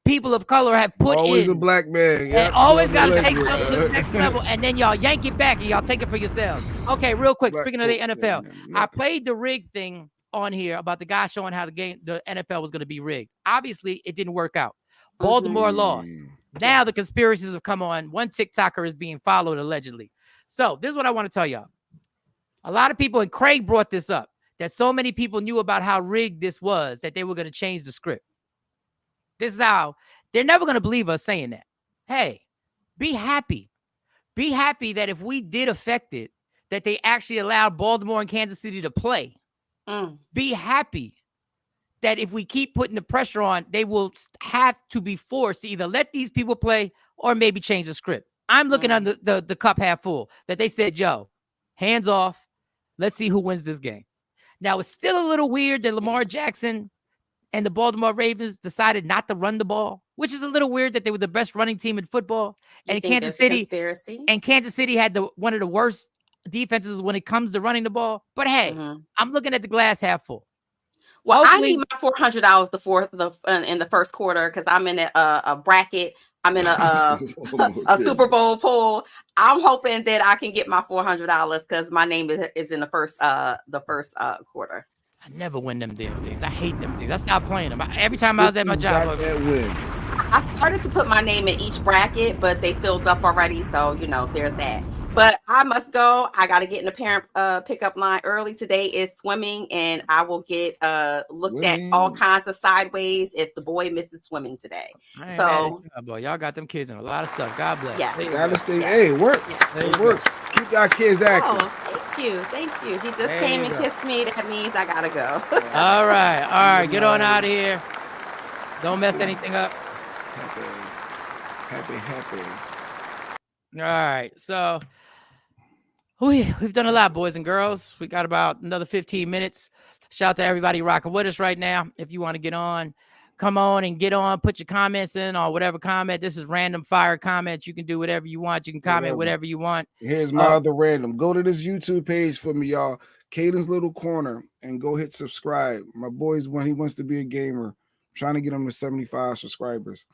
Speaker 3: people of color have put
Speaker 4: always
Speaker 3: in.
Speaker 4: a black man.
Speaker 3: And
Speaker 4: Yep,
Speaker 3: always got to
Speaker 4: Shawn the
Speaker 3: take something to the
Speaker 4: Takeover.
Speaker 3: next level, and then y'all yank it back and y'all take it for yourselves. Okay, real quick.
Speaker 4: Black
Speaker 3: Speaking of the
Speaker 4: coach,
Speaker 3: NFL,
Speaker 4: man.
Speaker 3: I played the rig thing on here about the guy showing how the NFL was going to be rigged. Obviously, it didn't work out. Baltimore lost. Now the conspiracies have come on. One TikToker is being followed allegedly. So this is what I want to tell y'all. A lot of people, and Craig brought this up, that so many people knew about how rigged this was that they were going to change the script. This is how they're never going to believe us saying that. Hey, be happy. Be happy that if we did affect it, that they actually allowed Baltimore and Kansas City to play. Be happy that if we keep putting the pressure on, they will have to be forced to either let these people play or maybe change the script. I'm looking on the cup half full, that they said, yo, hands off. Let's see who wins this game. Now, it's still a little weird that Lamar Jackson and the Baltimore Ravens decided not to run the ball, which is a little weird that they were the best running team in football. And Kansas City had one of the worst defenses when it comes to running the ball. But hey, I'm looking at the glass half full.
Speaker 5: Well, hopefully, I need my $400 in the first quarter because I'm in a bracket. I'm in a Super Bowl pool. I'm hoping that I can get my $400 because my name is in the first quarter.
Speaker 3: I never win them damn things. I hate them things. I stopped playing them. Every time I was at my job,
Speaker 5: I started to put my name in each bracket, but they filled up already. So, there's that. But I must go. I got to get in the parent pickup line early. Today is swimming, and I will get looked at all kinds of sideways if the boy misses swimming today. So,
Speaker 3: boy, y'all got them kids in a lot of stuff. God bless.
Speaker 5: Yeah,
Speaker 4: gotta stay. Hey, it works. It works. Keep our kids active.
Speaker 5: Oh, thank you. He just came and kissed me. That means I gotta go.
Speaker 3: All right. Get on out of here. Don't mess anything up.
Speaker 4: Happy.
Speaker 3: All right, so we've done a lot, boys and girls. We got about another 15 minutes. Shout out to everybody rocking with us right now. If you want to get on, come on and get on. Put your comments in or whatever comment. This is random fire comments. You can do whatever you want. You can comment whatever you want.
Speaker 4: Here's my other random. Go to this YouTube page for me, y'all. Caden's Little Corner, and go hit subscribe. My boy's when he wants to be a gamer. I'm trying to get him to 75 subscribers.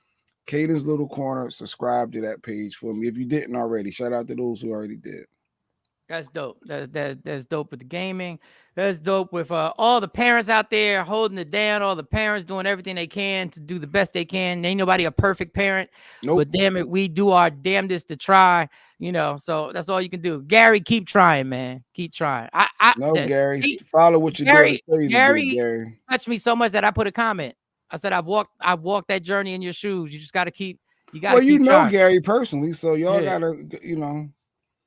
Speaker 4: Caden's Little Corner, subscribe to that page for me if you didn't already. Shout out to those who already did.
Speaker 3: That's dope. That's dope with the gaming. That's dope with all the parents out there holding it down. All the parents doing everything they can to do the best they can. Ain't nobody a perfect parent. Nope. But damn it, we do our damnedest to try. So that's all you can do. Gary, keep trying, man. Keep trying.
Speaker 4: Gary, follow what you're doing.
Speaker 3: Gary touched me so much that I put a comment. I said, I've walked that journey in your shoes. You just got to keep.
Speaker 4: You know Gary personally, so y'all gotta,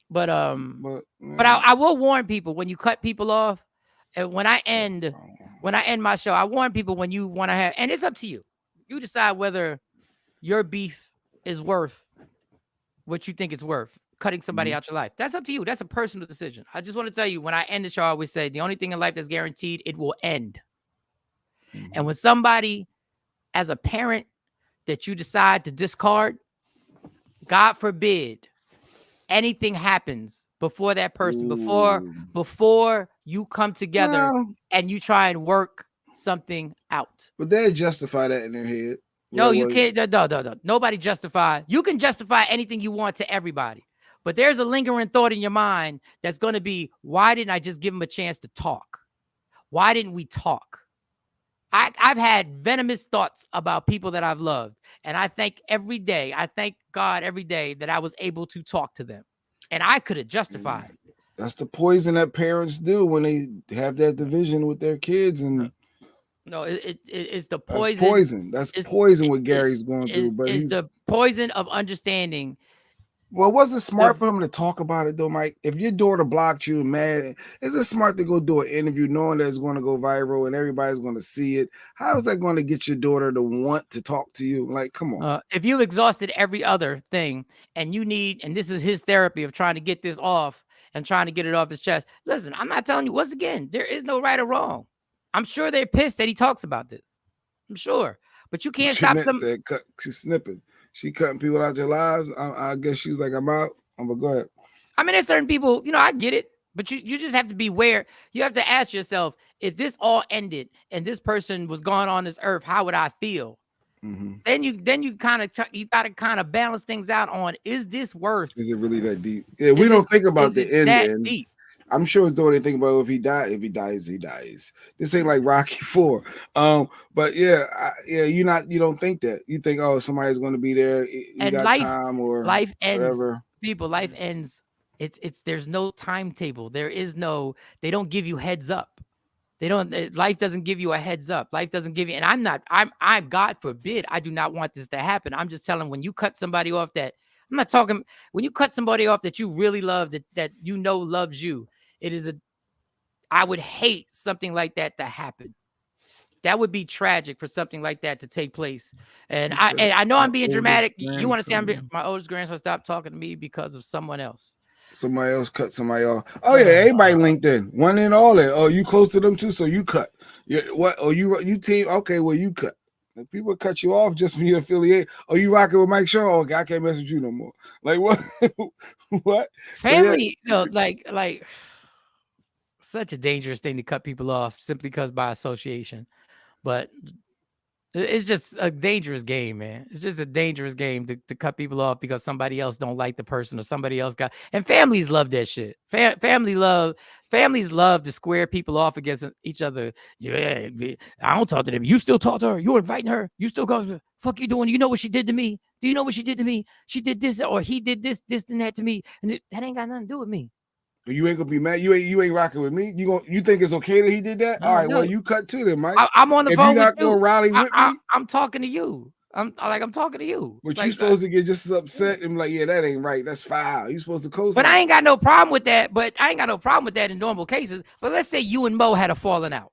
Speaker 3: But I will warn people when you cut people off, and when I end my show, I warn people when you want to have, and it's up to you. You decide whether your beef is worth what you think it's worth. Cutting somebody out your life. That's up to you. That's a personal decision. I just want to tell you, when I end the show, I always say the only thing in life that's guaranteed, it will end. And when somebody, as a parent, that you decide to discard, God forbid, anything happens before that person, before you come together and you try and work something out.
Speaker 4: But they justify that in their head.
Speaker 3: No, you can't. No. Nobody justify. You can justify anything you want to everybody. But there's a lingering thought in your mind that's going to be, why didn't I just give him a chance to talk? Why didn't we talk? I've had venomous thoughts about people that I've loved. And I thank God every day that I was able to talk to them. And I could have justified.
Speaker 4: That's the poison that parents do when they have that division with their kids. And
Speaker 3: no, it's the poison.
Speaker 4: That's poison. That's poison what Gary's going through. But
Speaker 3: it's the poison of understanding.
Speaker 4: Well, was it smart for him to talk about it though, Mike? If your daughter blocked you and mad, is it smart to go do an interview knowing that it's going to go viral and everybody's going to see it? How is that going to get your daughter to want to talk to you? Like, come on.
Speaker 3: If you've exhausted every other thing and and this is his therapy of trying to get this off and trying to get it off his chest. Listen, I'm not telling you, once again, there is no right or wrong. I'm sure they're pissed that he talks about this. I'm sure. But you can't stop them.
Speaker 4: She's snipping. She cutting people out their lives. I guess she's like, I'm out. I'm gonna go ahead.
Speaker 3: I mean, there's certain people, I get it, but you just have to be aware. You have to ask yourself, if this all ended and this person was gone on this earth, how would I feel? Then you kind of got to kind of balance things out on, is this worth?
Speaker 4: Is it really that deep? Yeah, we don't think about the end.
Speaker 3: That deep?
Speaker 4: I'm sure it's doing anything about if he dies, he dies. This ain't like Rocky 4. But yeah, you don't think that. You think, oh, somebody's going to be there. You got time or
Speaker 3: life ends.
Speaker 4: Whatever.
Speaker 3: People, life ends. It's there's no timetable. There is no. They don't give you heads up. They don't. Life doesn't give you a heads up. Life doesn't give you. And I'm God forbid, I do not want this to happen. I'm just telling, when you cut somebody off that, I'm not talking, when you cut somebody off that you really love, that you know loves you, I would hate something like that to happen. That would be tragic for something like that to take place. And I know I'm being dramatic. You want to say my oldest grandson stopped talking to me because of someone else.
Speaker 4: Somebody else cut somebody off. Oh yeah, everybody linked in. One in, all in. Oh, you close to them too, so you cut. What? Oh, you team? Okay, well you cut. If people cut you off just when you affiliate. Oh, you rocking with Mike Shawn? Oh, okay, I can't mess with you no more. Like what? What?
Speaker 3: Family, like such a dangerous thing to cut people off simply because by association. But it's just a dangerous game, man. It's just a dangerous game to cut people off because somebody else don't like the person or somebody else got. And families love that shit. Families love to square people off against each other. Yeah, I don't talk to them. You still talk to her. You're inviting her. You still go. Fuck you doing? You know what she did to me? Do you know what she did to me? She did this, or he did this and that to me, and that ain't got nothing to do with me.
Speaker 4: You ain't gonna be mad. You ain't rocking with me. You think it's okay that he did that? All right, well, you cut to them, Mike.
Speaker 3: I'm on the phone. If you're not
Speaker 4: gonna rally with me,
Speaker 3: I'm talking to you. I'm talking to you.
Speaker 4: But you supposed to get just as upset and like, yeah, that ain't right. That's foul. You supposed to co-sign.
Speaker 3: But I ain't got no problem with that. In normal cases. But let's say you and Mo had a falling out,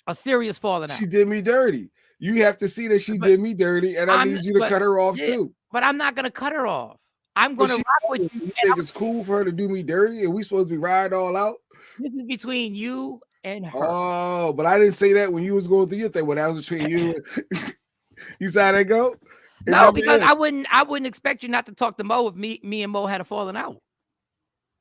Speaker 3: a serious falling out.
Speaker 4: She did me dirty. You have to see that she did me dirty, and I need you to cut her off too.
Speaker 3: But I'm not gonna cut her off. I'm going to rock with you.
Speaker 4: You think it's cool for her to do me dirty? And we supposed to be riding all out?
Speaker 3: This is between you and her.
Speaker 4: Oh, but I didn't say that when you was going through your thing. When I was between you, you saw that go?
Speaker 3: No, because I wouldn't expect you not to talk to Mo if me and Mo had a falling out.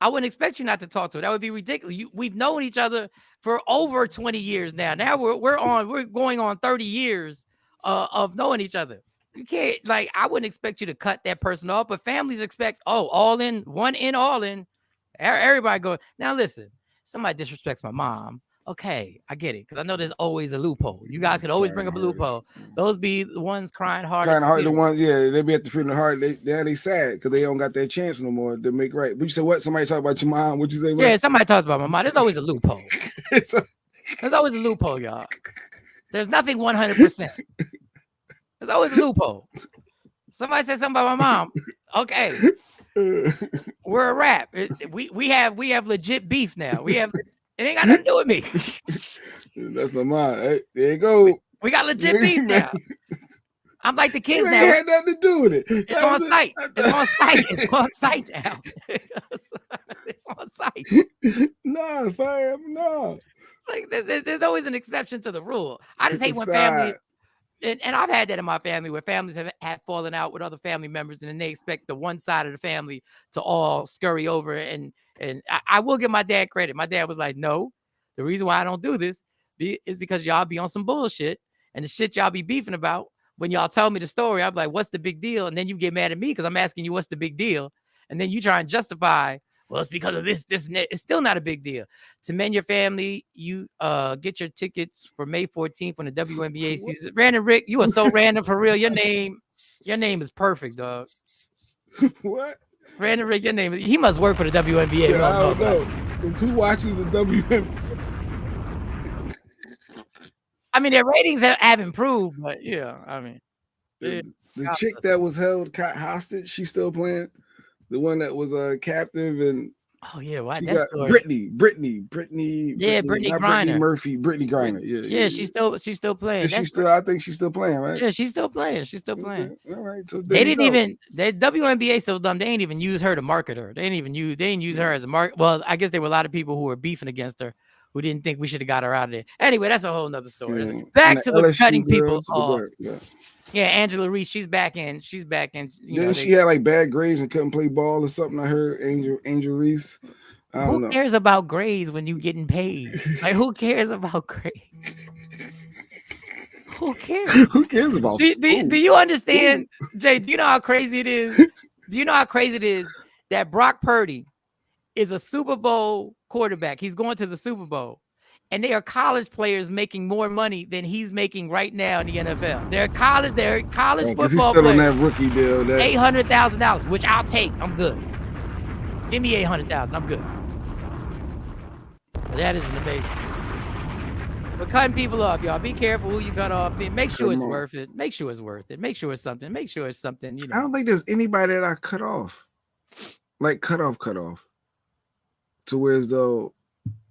Speaker 3: I wouldn't expect you not to talk to her. That would be ridiculous. We've known each other for over 20 years now. Now we're going on 30 years of knowing each other. You can't, like, I wouldn't expect you to cut that person off, but families expect, all in, one in, all in. Everybody go. Now, listen, somebody disrespects my mom. Okay, I get it, because I know there's always a loophole. You guys can always bring up a loophole. Those be the ones crying hard.
Speaker 4: The ones, yeah, they be at the funeral hard. They sad because they don't got their chance no more to make right. But you said what? Somebody talk about your mom? What you say?
Speaker 3: Yeah, somebody talks about my mom. There's always a loophole. There's always a loophole, y'all. There's nothing 100%. There's always a loophole. Somebody said something about my mom. Okay, we're a rap. We have legit beef now. It ain't got nothing to do with me.
Speaker 4: That's my mom. Hey, there you go.
Speaker 3: We got legit beef now. I'm like the kids now.
Speaker 4: It had nothing to do with it.
Speaker 3: It's on site. It's on site. It's on site now. It's on site.
Speaker 4: No, fam, no.
Speaker 3: Like there's always an exception to the rule. I just hate when families. And I've had that in my family where families have fallen out with other family members, and then they expect the one side of the family to all scurry over. And I will give my dad credit. My dad was like, no, the reason why I don't do this is because y'all be on some bullshit, and the shit y'all be beefing about. When y'all tell me the story, I'm like, what's the big deal? And then you get mad at me because I'm asking you what's the big deal. And then you try and justify, well, it's because of this, and that. It's still not a big deal. To mend your family, you get your tickets for May 14th when the WNBA season. Random Rick, you are so random for real. Your name is perfect, dog.
Speaker 4: What?
Speaker 3: Random Rick, your name. He must work for the WNBA.
Speaker 4: Yeah, I don't know. Who watches the WNBA?
Speaker 3: I mean, their ratings have improved, but yeah, I mean,
Speaker 4: the chick that was held hostage, she's still playing. The one that was captive and
Speaker 3: oh yeah, why
Speaker 4: that story? Brittany.
Speaker 3: Yeah, Brittany Griner.
Speaker 4: Brittany Griner.
Speaker 3: Yeah. She's still playing.
Speaker 4: I think she's still playing, right?
Speaker 3: Yeah, she's still playing.
Speaker 4: Okay. All right. So
Speaker 3: they didn't even WNBA so dumb. They ain't even use her to market her. They didn't use her as a market. Well, I guess there were a lot of people who were beefing against her who didn't think we should have got her out of there. Anyway, that's a whole nother story.
Speaker 4: Yeah.
Speaker 3: Back to the cutting people off.
Speaker 4: Yeah.
Speaker 3: Yeah, Angela Reese, she's back in.
Speaker 4: Then she had like bad grades and couldn't play ball or something. I heard Angel Reese.
Speaker 3: Who cares about grades when you getting paid? Like, who cares about grades? Who cares?
Speaker 4: Who cares about
Speaker 3: do
Speaker 4: school?
Speaker 3: you understand, Jay? Do you know how crazy it is? Do you know how crazy it is that Brock Purdy is a Super Bowl quarterback? He's going to the Super Bowl. And they are college players making more money than he's making right now in the NFL. They're college football
Speaker 4: he's still
Speaker 3: players.
Speaker 4: on that rookie deal.
Speaker 3: $800,000, which I'll take. I'm good. Give me $800,000. I'm good. But that is an amazing. We're cutting people off, y'all. Be careful who you cut off. Make sure it's worth it. Make sure it's worth it. Make sure it's something. Make sure it's something. You know.
Speaker 4: I don't think there's anybody that I cut off, like cut off, to where as though,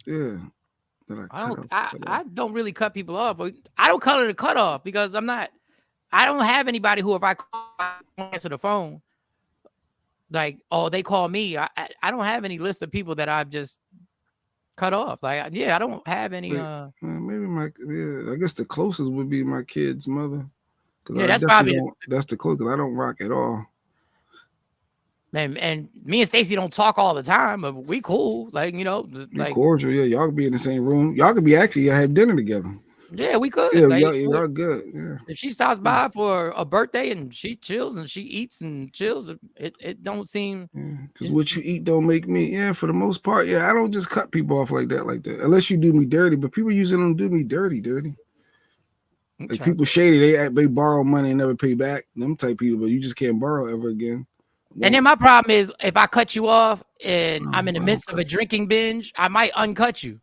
Speaker 4: yeah.
Speaker 3: I don't really cut people off. I don't call it a cut off because I don't have anybody who, if I call, I don't answer the phone. Like, oh, they call me. I don't have any list of people that I've just cut off. Like, yeah, I don't have any.
Speaker 4: Maybe I guess the closest would be my kid's mother.
Speaker 3: Yeah, that's probably
Speaker 4: that's the closest. I don't rock at all.
Speaker 3: And me and Stacey don't talk all the time, but we cool. Like, you know, like
Speaker 4: cordial. Yeah, y'all could be in the same room. Y'all could be actually have dinner together.
Speaker 3: Yeah, we could.
Speaker 4: Yeah,
Speaker 3: like,
Speaker 4: y'all good. Yeah.
Speaker 3: If she stops by for a birthday and she chills and she eats and chills, it don't seem.
Speaker 4: Because what you eat don't make me. Yeah, for the most part. Yeah, I don't just cut people off like that. Unless you do me dirty. But people usually don't do me dirty. Okay. Like people shady. They borrow money and never pay back. Them type people. But you just can't borrow ever again.
Speaker 3: And then my problem is if I cut you off and I'm in the midst of a drinking binge, I might uncut you.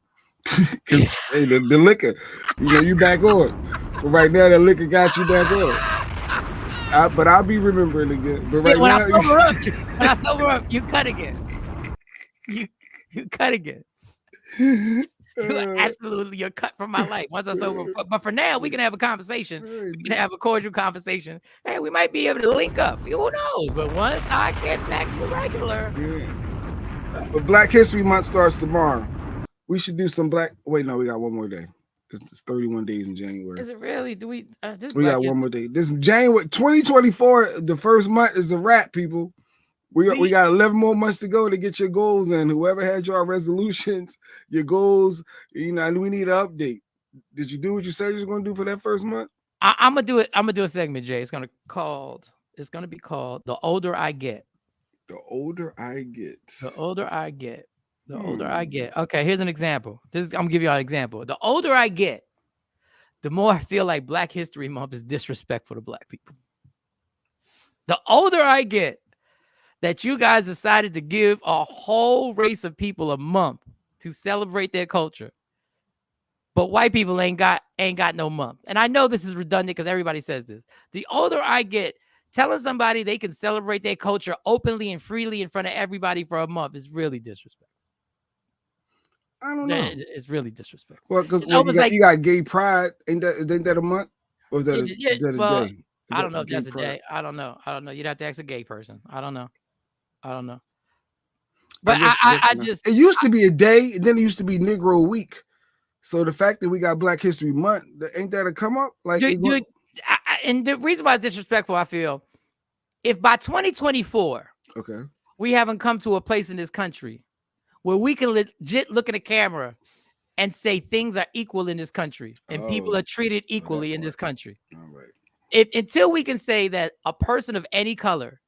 Speaker 4: Hey, the liquor, you back on. But right now, the liquor got you back on. But I'll be remembering again. But right
Speaker 3: when
Speaker 4: now,
Speaker 3: I sober up, you cut again. You cut again. You're cut from my life once I sober. But for now, we can have a conversation. We can have a cordial conversation. Hey, we might be able to link up. Who knows? But once I get back to regular.
Speaker 4: Yeah. But Black History Month starts tomorrow. We should do some we got one more day. It's 31 days in January.
Speaker 3: Is it really? Do we?
Speaker 4: We got one more day. This January 2024, the first month is a wrap, people. We got 11 more months to go to get your goals in. Whoever had your resolutions, your goals, we need an update. Did you do what you said you was going to do for that first month?
Speaker 3: I'm gonna do it. I'm gonna do a segment, Jay. It's gonna be called "The Older I Get."
Speaker 4: The older I get.
Speaker 3: The older I get. The older I get. Okay, here's an example. I'm gonna give you an example. The older I get, the more I feel like Black History Month is disrespectful to Black people. The older I get, that you guys decided to give a whole race of people a month to celebrate their culture, but white people ain't got no month. And I know this is redundant because everybody says this. The older I get, telling somebody they can celebrate their culture openly and freely in front of everybody for a month is really disrespectful.
Speaker 4: I don't know.
Speaker 3: It's really disrespectful.
Speaker 4: Well, because you got gay pride. Ain't that a month? Or is that a day?
Speaker 3: I don't know if that's a day. I don't know. You'd have to ask a gay person. I don't know. But I just.
Speaker 4: It used to be a day, and then it used to be Negro Week. So the fact that we got Black History Month, ain't that a come up? Like,
Speaker 3: and the reason why it's disrespectful, I feel, if by 2024, we haven't come to a place in this country where we can legit look in the camera and say things are equal in this country and people are treated equally in this country.
Speaker 4: All right.
Speaker 3: Until we can say that a person of any color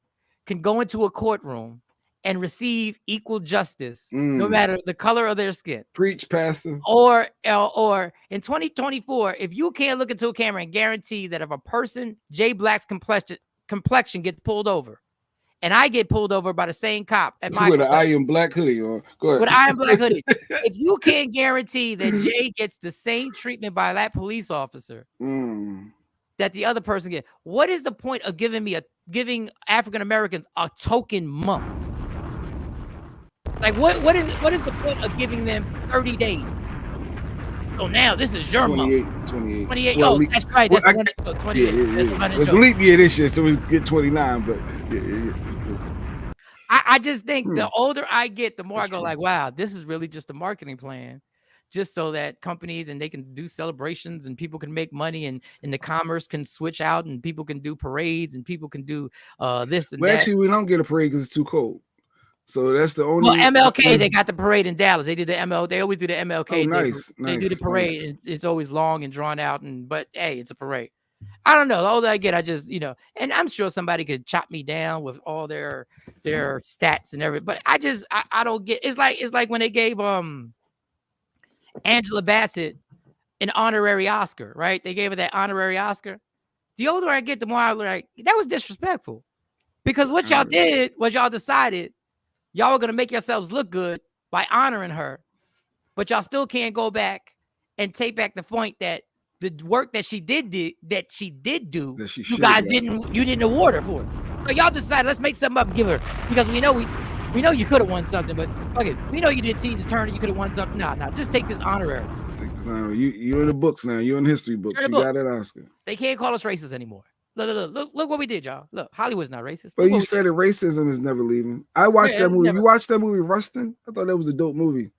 Speaker 3: can go into a courtroom and receive equal justice, no matter the color of their skin.
Speaker 4: Preach, Pastor.
Speaker 3: Or in 2024, if you can't look into a camera and guarantee that if a person, Jay Black's complexion gets pulled over, and I get pulled over by the same cop at my
Speaker 4: with an Iron Black hoodie on. Go ahead.
Speaker 3: With an Iron Black hoodie. If you can't guarantee that Jay gets the same treatment by that police officer that the other person gets, what is the point of giving African Americans a token month? Like what is the point of giving them 30 days? So now this is your 28.
Speaker 4: Well,
Speaker 3: that's right. That's 28.
Speaker 4: It's leap year this year, so we get 29. But
Speaker 3: I just think the older I get, the more I go like, wow, this is really just a marketing plan, just so that companies and they can do celebrations and people can make money and the commerce can switch out and people can do parades and people can do this and that.
Speaker 4: Actually, we don't get a parade because it's too cold. So that's the only.
Speaker 3: Well, MLK, they got the parade in Dallas. They did the ML. They always do the MLK.
Speaker 4: Oh, nice,
Speaker 3: They do the
Speaker 4: nice,
Speaker 3: parade.
Speaker 4: nice.
Speaker 3: And it's always long and drawn out. But hey, it's a parade. I don't know. The older I get, I just, and I'm sure somebody could chop me down with all their stats and everything. But I don't get. It's like when they gave Angela Bassett an honorary Oscar, right? They gave her that honorary Oscar. The older I get, the more I'm like, that was disrespectful. Because what y'all did was y'all decided y'all were going to make yourselves look good by honoring her, but y'all still can't go back and take back the point that the work that she did do, you guys didn't award her for it. So y'all decided, let's make something up and give her, because we know you could have won something, but okay, we know you did Tina Turner, you could have won something. No, just take this honorary.
Speaker 4: You're in the books now. You're in history books. You got that Oscar.
Speaker 3: They can't call us racist anymore. Look what we did, y'all. Look, Hollywood's not racist.
Speaker 4: But you said that racism is never leaving. I watched that movie. You watched that movie, Rustin? I thought that was a dope movie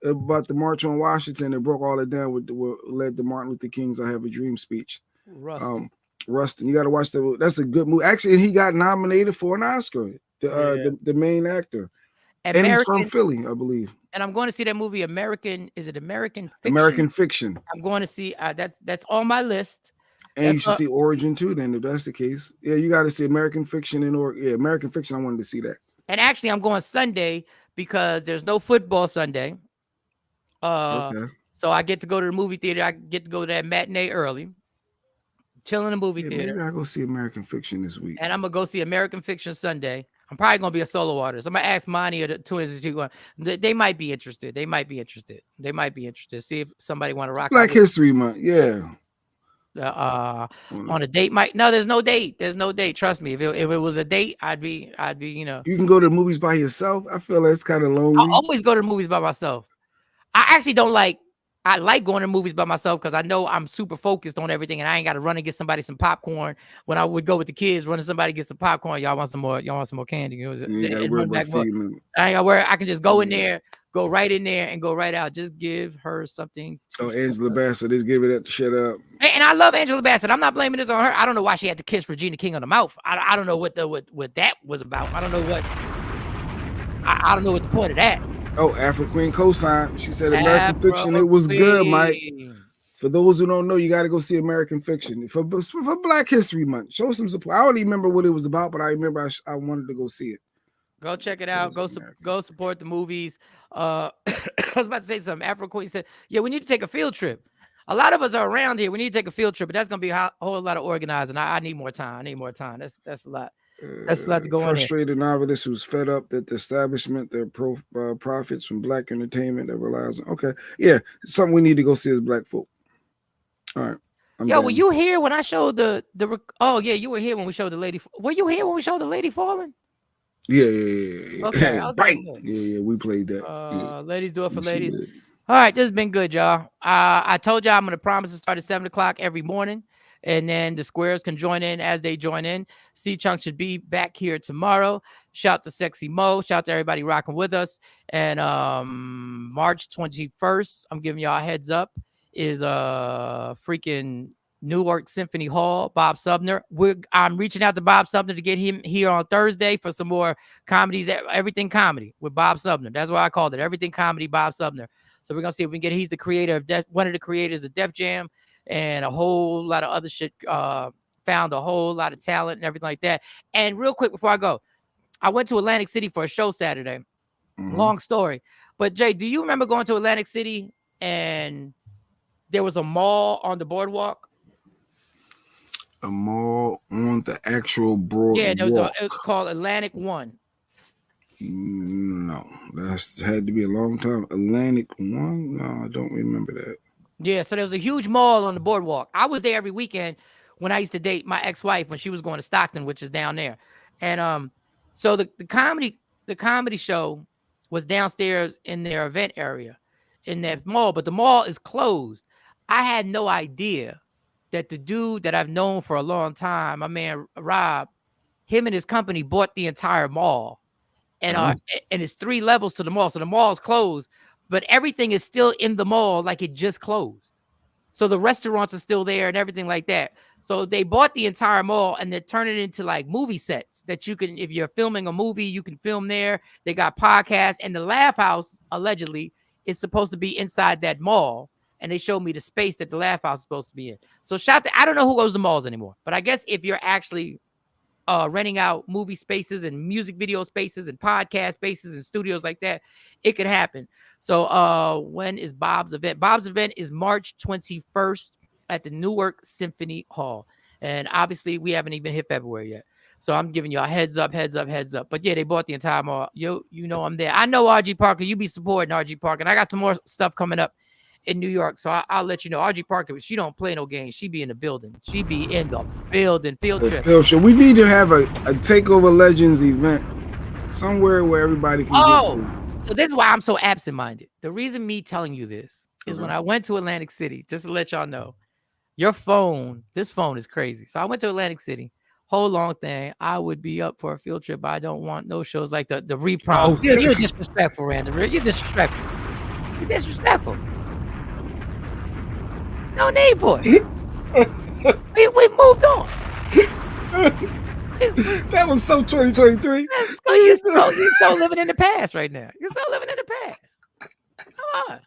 Speaker 4: about the March on Washington. It broke all it down with what led to Martin Luther King's "I Have a Dream" speech. Rustin, you got to watch that movie. That's a good movie. Actually, he got nominated for an Oscar. The main actor, and he's from Philly, I believe.
Speaker 3: And I'm going to see that movie. American Fiction?
Speaker 4: American Fiction.
Speaker 3: I'm going to see that's on my list.
Speaker 4: And you should see Origin too. Then, if that's the case, yeah, you got to see American Fiction and American Fiction. I wanted to see that.
Speaker 3: And actually, I'm going Sunday because there's no football Sunday.
Speaker 4: Okay.
Speaker 3: So I get to go to the movie theater. I get to go to that matinee early. Chill in the movie theater.
Speaker 4: Maybe I go see American Fiction this week.
Speaker 3: And I'm gonna go see American Fiction Sunday. I'm probably gonna be a solo artist. I'm gonna ask Monty or the twins. They might be interested. See if somebody want to rock.
Speaker 4: Black History Month, yeah.
Speaker 3: On a date, there's no date. Trust me. If it was a date, I'd be.
Speaker 4: You can go to the movies by yourself. I feel that's kind of lonely.
Speaker 3: I always go to the movies by myself. I actually don't like. I like going to movies by myself because I know I'm super focused on everything, and I ain't got to run and get somebody some popcorn. When I would go with the kids, running somebody get some popcorn. Y'all want some more candy? I ain't got to worry. I can just go in there, go right in there, and go right out. Just give her something.
Speaker 4: Angela Bassett, just give it that shit up.
Speaker 3: And I love Angela Bassett. I'm not blaming this on her. I don't know why she had to kiss Regina King on the mouth. I don't know what that was about. I don't know what the point of that.
Speaker 4: Oh, Afro Queen co-sign. She said American Fiction. It was good, Mike. For those who don't know, you got to go see American Fiction for Black History Month. Show some support. I don't even remember what it was about, but I remember I wanted to go see it.
Speaker 3: Go check it out. Go support the movies. I was about to say something. Afro Queen said, "Yeah, we need to take a field trip. A lot of us are around here. We need to take a field trip, but that's gonna be a whole lot of organizing. I need more time. That's a lot." That's a lot to go on.
Speaker 4: Frustrated novelist who's fed up that the establishment, their profits from Black entertainment that relies on. Okay, yeah, something we need to go see as Black folk. All right.
Speaker 3: Were you here when I showed the? Oh yeah, you were here when we showed the lady. Were you here when we showed the lady falling?
Speaker 4: Yeah.
Speaker 3: Okay,
Speaker 4: bang. Yeah, we played that.
Speaker 3: Ladies do it for ladies. All right, this has been good, y'all. I told y'all I'm gonna promise to start at 7 o'clock every morning. And then the squares can join in as they join in. C-Chunk should be back here tomorrow. Shout to Sexy Mo. Shout to everybody rocking with us. And March 21st, I'm giving y'all a heads up, is freaking Newark Symphony Hall, Bob Sumner. I'm reaching out to Bob Sumner to get him here on Thursday for some more comedies, everything comedy with Bob Sumner. That's why I called it, everything comedy, Bob Sumner. So we're going to see if we can get, he's the creator of one of the creators of Def Jam, and a whole lot of other shit, found a whole lot of talent and everything like that. And real quick before I go, I went to Atlantic City for a show Saturday. Long story. But Jay, do you remember going to Atlantic City and there was a mall on the boardwalk?
Speaker 4: A mall on the actual boardwalk?
Speaker 3: Yeah, it was called Atlantic One.
Speaker 4: No, that's had to be a long time. Atlantic One? No, I don't remember that.
Speaker 3: Yeah, so there was a huge mall on the boardwalk. I was there every weekend when I used to date my ex-wife when she was going to Stockton, which is down there. And so the comedy show was downstairs in their event area in that mall, but the mall is closed. I had no idea that the dude that I've known for a long time, my man Rob, him and his company bought the entire mall. And it's 3 levels to the mall. So the mall is closed, but everything is still in the mall like it just closed. So the restaurants are still there and everything like that. So they bought the entire mall and they're turning it into like movie sets that you can, if you're filming a movie, you can film there. They got podcasts, and the Laugh House allegedly is supposed to be inside that mall. And they showed me the space that the Laugh House is supposed to be in. So I don't know who goes to malls anymore, but I guess if you're actually renting out movie spaces and music video spaces and podcast spaces and studios like that, it could happen. So when is Bob's event? Bob's event is March 21st at the Newark Symphony Hall. And obviously we haven't even hit February yet. So I'm giving you a heads up. But yeah, they bought the entire mall. You know I'm there. I know RG Parker. You be supporting RG Parker. And I got some more stuff coming up in New York. So I'll let you know. RG Parker, she don't play no games. She be in the building. She be in the building. Field trip.
Speaker 4: We need to have a Takeover Legends event somewhere where everybody can get to.
Speaker 3: So this is why I'm so absent-minded. The reason me telling you this is when I went to Atlantic City, just to let y'all know, this phone is crazy. So I went to Atlantic City. Whole long thing. I would be up for a field trip, but I don't want no shows like the reprom. You're disrespectful, Randall. You're disrespectful. There's no need for it. we moved on.
Speaker 4: That was so 2023.
Speaker 3: You're so living in the past right now. You're so living in the past. Come on.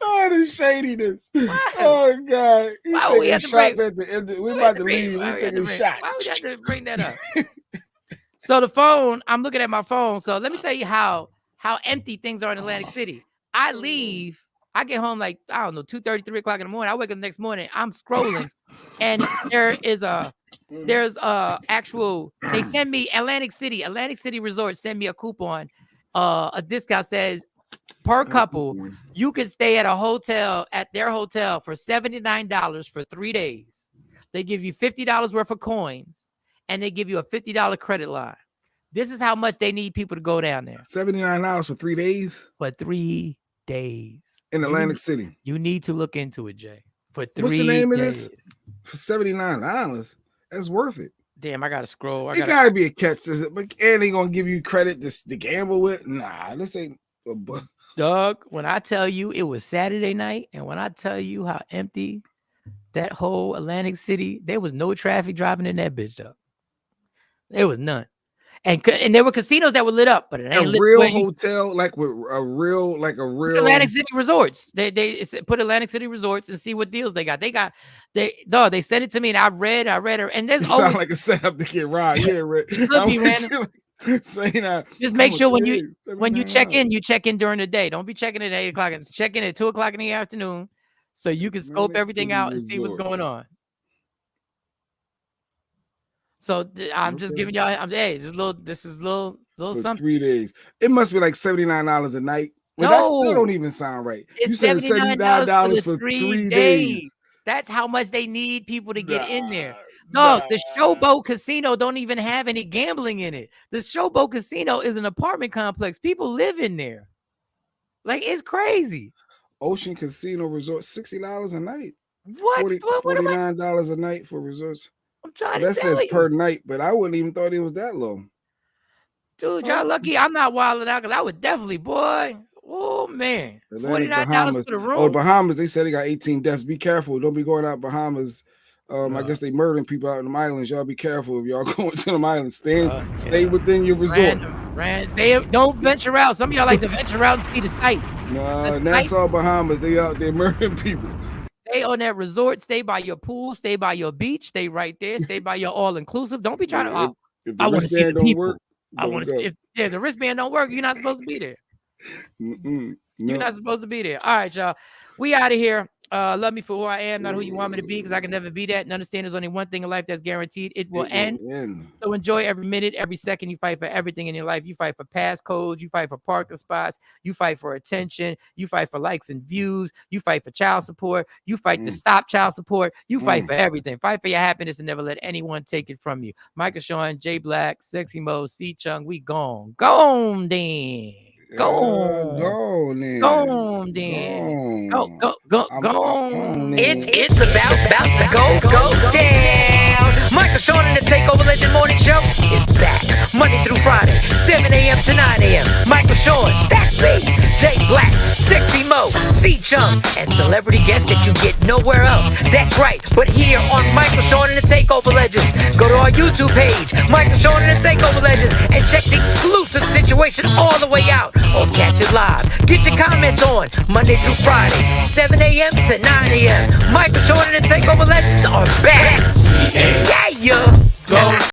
Speaker 4: Oh, the shadiness. Oh, God. He's taking shots at the end. We're about to leave. We're taking shots.
Speaker 3: Why would you have to bring that up? So the phone, I'm looking at my phone. So let me tell you how empty things are in Atlantic City. I leave. I get home like, I don't know, 2:30, 3 o'clock in the morning. I wake up the next morning. I'm scrolling. And there's actual, they send me Atlantic City Resort send me a coupon, a discount says per couple, you can stay at their hotel for $79 for 3 days. They give you $50 worth of coins and they give you a $50 credit line. This is how much they need people to go down there.
Speaker 4: $79 for 3 days?
Speaker 3: For 3 days.
Speaker 4: In Atlantic City.
Speaker 3: You need to look into it, Jay. For 3 days.
Speaker 4: What's the name of this? For $79. That's worth it.
Speaker 3: Damn, I gotta scroll.
Speaker 4: It gotta be a catch. And they gonna give you credit to gamble with? Nah, this ain't a book.
Speaker 3: Doug, when I tell you it was Saturday night, and when I tell you how empty that whole Atlantic City, there was no traffic driving in that bitch, Doug. There was none. And there were casinos that were lit up, but it ain't
Speaker 4: a real hotel, like with a real
Speaker 3: Atlantic City Resorts. They put Atlantic City Resorts and see what deals they got. They sent it to me and I read her. And there's
Speaker 4: sound like a setup to get robbed. Yeah, right.
Speaker 3: It could be random. Just make sure when you check in during the day. Don't be checking in at 8 o'clock. Check in at 2 o'clock in the afternoon so you can scope everything out and see what's going on. So I'm just giving y'all. This is little something.
Speaker 4: 3 days. It must be like $79 a night. Well, that still don't even sound right.
Speaker 3: It's $79 for 3 days. That's how much they need people to get in there. No, the Showboat Casino don't even have any gambling in it. The Showboat Casino is an apartment complex. People live in there. Like, it's crazy.
Speaker 4: Ocean Casino Resort, $60 a night.
Speaker 3: What?
Speaker 4: $49 a night for resorts.
Speaker 3: I'm trying to
Speaker 4: that
Speaker 3: tell
Speaker 4: says
Speaker 3: you.
Speaker 4: Per night, but I wouldn't even thought it was that low.
Speaker 3: Dude, y'all lucky I'm not wilding out because I would definitely, boy. Oh man, $49 for the room.
Speaker 4: Oh, Bahamas, they said they got 18 deaths. Be careful. Don't be going out Bahamas. I guess they murdering people out in the islands. Y'all be careful if y'all going to them islands. Stay within your resort.
Speaker 3: Don't venture out. Some of y'all like to venture out and see the sight.
Speaker 4: Nah, Nassau, Bahamas, they out there murdering people.
Speaker 3: Stay on that resort. Stay by your pool. Stay by your beach. Stay right there. Stay by your all-inclusive. Don't be trying to.
Speaker 4: If the wristband don't work,
Speaker 3: I want to see. If the wristband don't work, you're not supposed to be there.
Speaker 4: No.
Speaker 3: You're not supposed to be there. All right, y'all. We out of here. Love me for who I am, not who you want me to be, because I can never be that. And understand there's only one thing in life that's guaranteed. It will end. So enjoy every minute, every second. You fight for everything in your life. You fight for passcodes. You fight for parking spots. You fight for attention. You fight for likes and views. You fight for child support. You fight to stop child support. You fight for everything. Fight for your happiness and never let anyone take it from you. Michael Shawn, J Black, Sexy Mo, C Chung, we gone. Gone then. Go then.
Speaker 1: It's about to go down. Michael Shawn and the Takeover Legend Morning Show is back Monday through Friday, 7 a.m. to 9 a.m. Michael Shawn, that's me. J Black, Sexy Mo, C-Chum, and celebrity guests that you get nowhere else. That's right, but here on Michael Shawn and the Takeover Legends. Go to our YouTube page, Michael Shawn and the Takeover Legends, and check the exclusive situation all the way out. Or catch it live. Get your comments on Monday through Friday, 7 a.m. to 9 a.m. Michael Shawn and the Takeover Legends are back. Yeah,
Speaker 2: Go